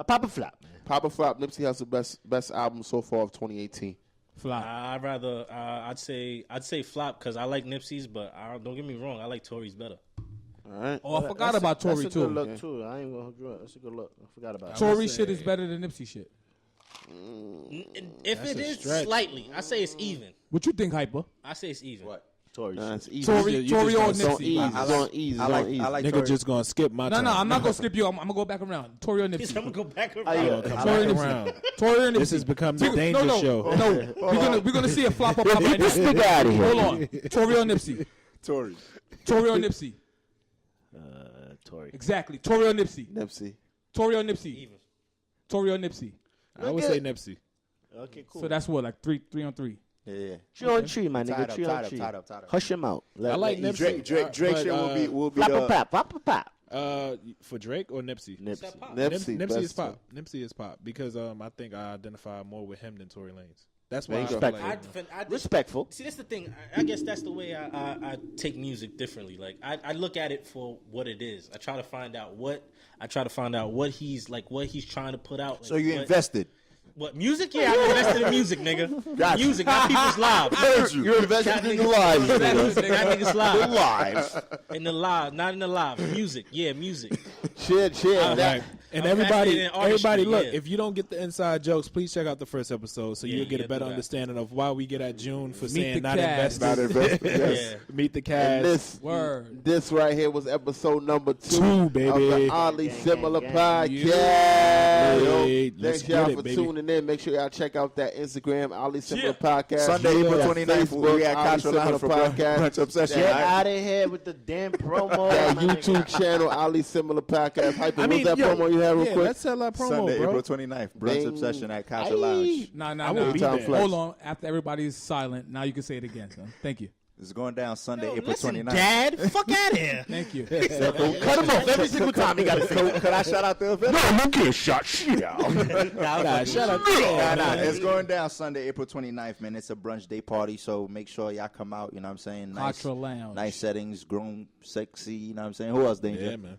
Papa Flop. Papa Flop, Nipsey Hussle best album so far of 2018. Fly. I'd rather. I'd say flop because I like Nipsey's, but don't get me wrong. I like Tory's better. All right. Oh, I forgot about Tory That's a good too. look too. I ain't gonna hold you up. That's a good look. I forgot about it. Tory shit is better than Nipsey shit. If it a is stretch. slightly, I say it's even. What you think, Hyper? I say it's even. What? Tory Nah, shit. it's easy. Tory- You Tory or just don't Nipsey? ease. I It's like- on ease. I It's like- on ease. I like Nigga Tory. just going to skip my No, turn. no, I'm not gonna skip you. I'm gonna go back around. Tory or He said, I'm Nipsey? gonna go back around. Oh, yeah. Come Tory back or Nipsey? around. Tory or Nipsey? This has become the No, danger no, show. no. We're gonna see a flop or pop right now. Get out of here. Hold on. Tory or Nipsey? Tory. Tory or Nipsey? Tory. Exactly. Tory or Nipsey? Nipsey. Tory or Nipsey? Even. Tory or Nipsey? I would say Nipsey. Okay, cool. So that's what, like three on three. Yeah. tree on tree, my Tied nigga. up, Tree tied on up, tree. tied up, tied up. Hush him out. I like Nipsey. Drake but, shit will be Flop a the pop. Flop a pop. for Drake or Nipsey? Nipsey. Nipsey. Nipsey best is pop. Nipsey is pop because I think I identify more with him than Tory Lanez. That's why I feel Respectful. like Respectful. See, that's the thing. I guess that's the way I take music differently. Like I look at it for what it is. I try to find out what he's like, what he's trying to put out. Like, so you what- invested. What music? Yeah, I invested in music, nigga. Gotcha. Music, not people's lives. Heard you. You're invested in the lives. Not nigga. music, not niggas' lives. The lives. In the live, not in the live. Music, yeah, music. Shit. All That, right. And I'm everybody, fascinated in artistry, look, yeah. if you don't get the inside jokes, please check out the first episode so Yeah, you'll get yeah, a better do that. understanding of why we get at June for Meet saying the not cast. invested. Not invested. Yes. Yeah. Meet the and cast. Word. this right here was episode number 2 Two, baby. of the Oddly Similar gang. Podcast. Hey, Yo, let's thanks y'all get it, for baby. tuning in. Make sure y'all check out that Instagram, Oddly Similar Podcast. Sunday, April That 29th, we'll be at Oddly Contra Lounge Similar for Podcast. Brunch Obsession. Get Right? out of here with the damn promo. That my nigga. YouTube channel, Oddly Similar Podcast. Hyper, I mean, what's that yo, promo you have real yeah, quick? let's sell our promo, Sunday, bro. April 29th, Brunch Ding. Obsession at Contra Lounge. Nah. I will be Time there. flex. Hold on. After everybody's silent, now you can say it again, son. Thank you. It's going down Sunday, Yo, April listen, 29th. Dad, fuck out of here. Thank you. Cut him off every single time. He got to say. Could I shout out the event? No, you can't shot shit out. Nah, shout out Nah, it's going down Sunday, April 29th, man. It's a brunch day party, so make sure y'all come out. You know what I'm saying? Nice, Contra Lounge. nice settings, grown, sexy. You know what I'm saying? Who else, Danger? Yeah, man.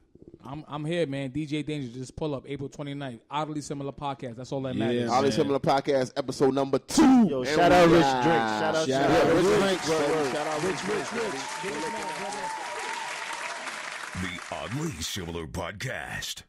I'm here, man. DJ Danger. Just pull up April 29th. Oddly Similar Podcast. That's all that matters. Yeah. Oddly Man. Similar Podcast, episode number 2. Yo, And shout out we Rich got- Drake. Shout out Shout Rich out Drake. Rich. Shout out Rich. The Oddly Similar Podcast.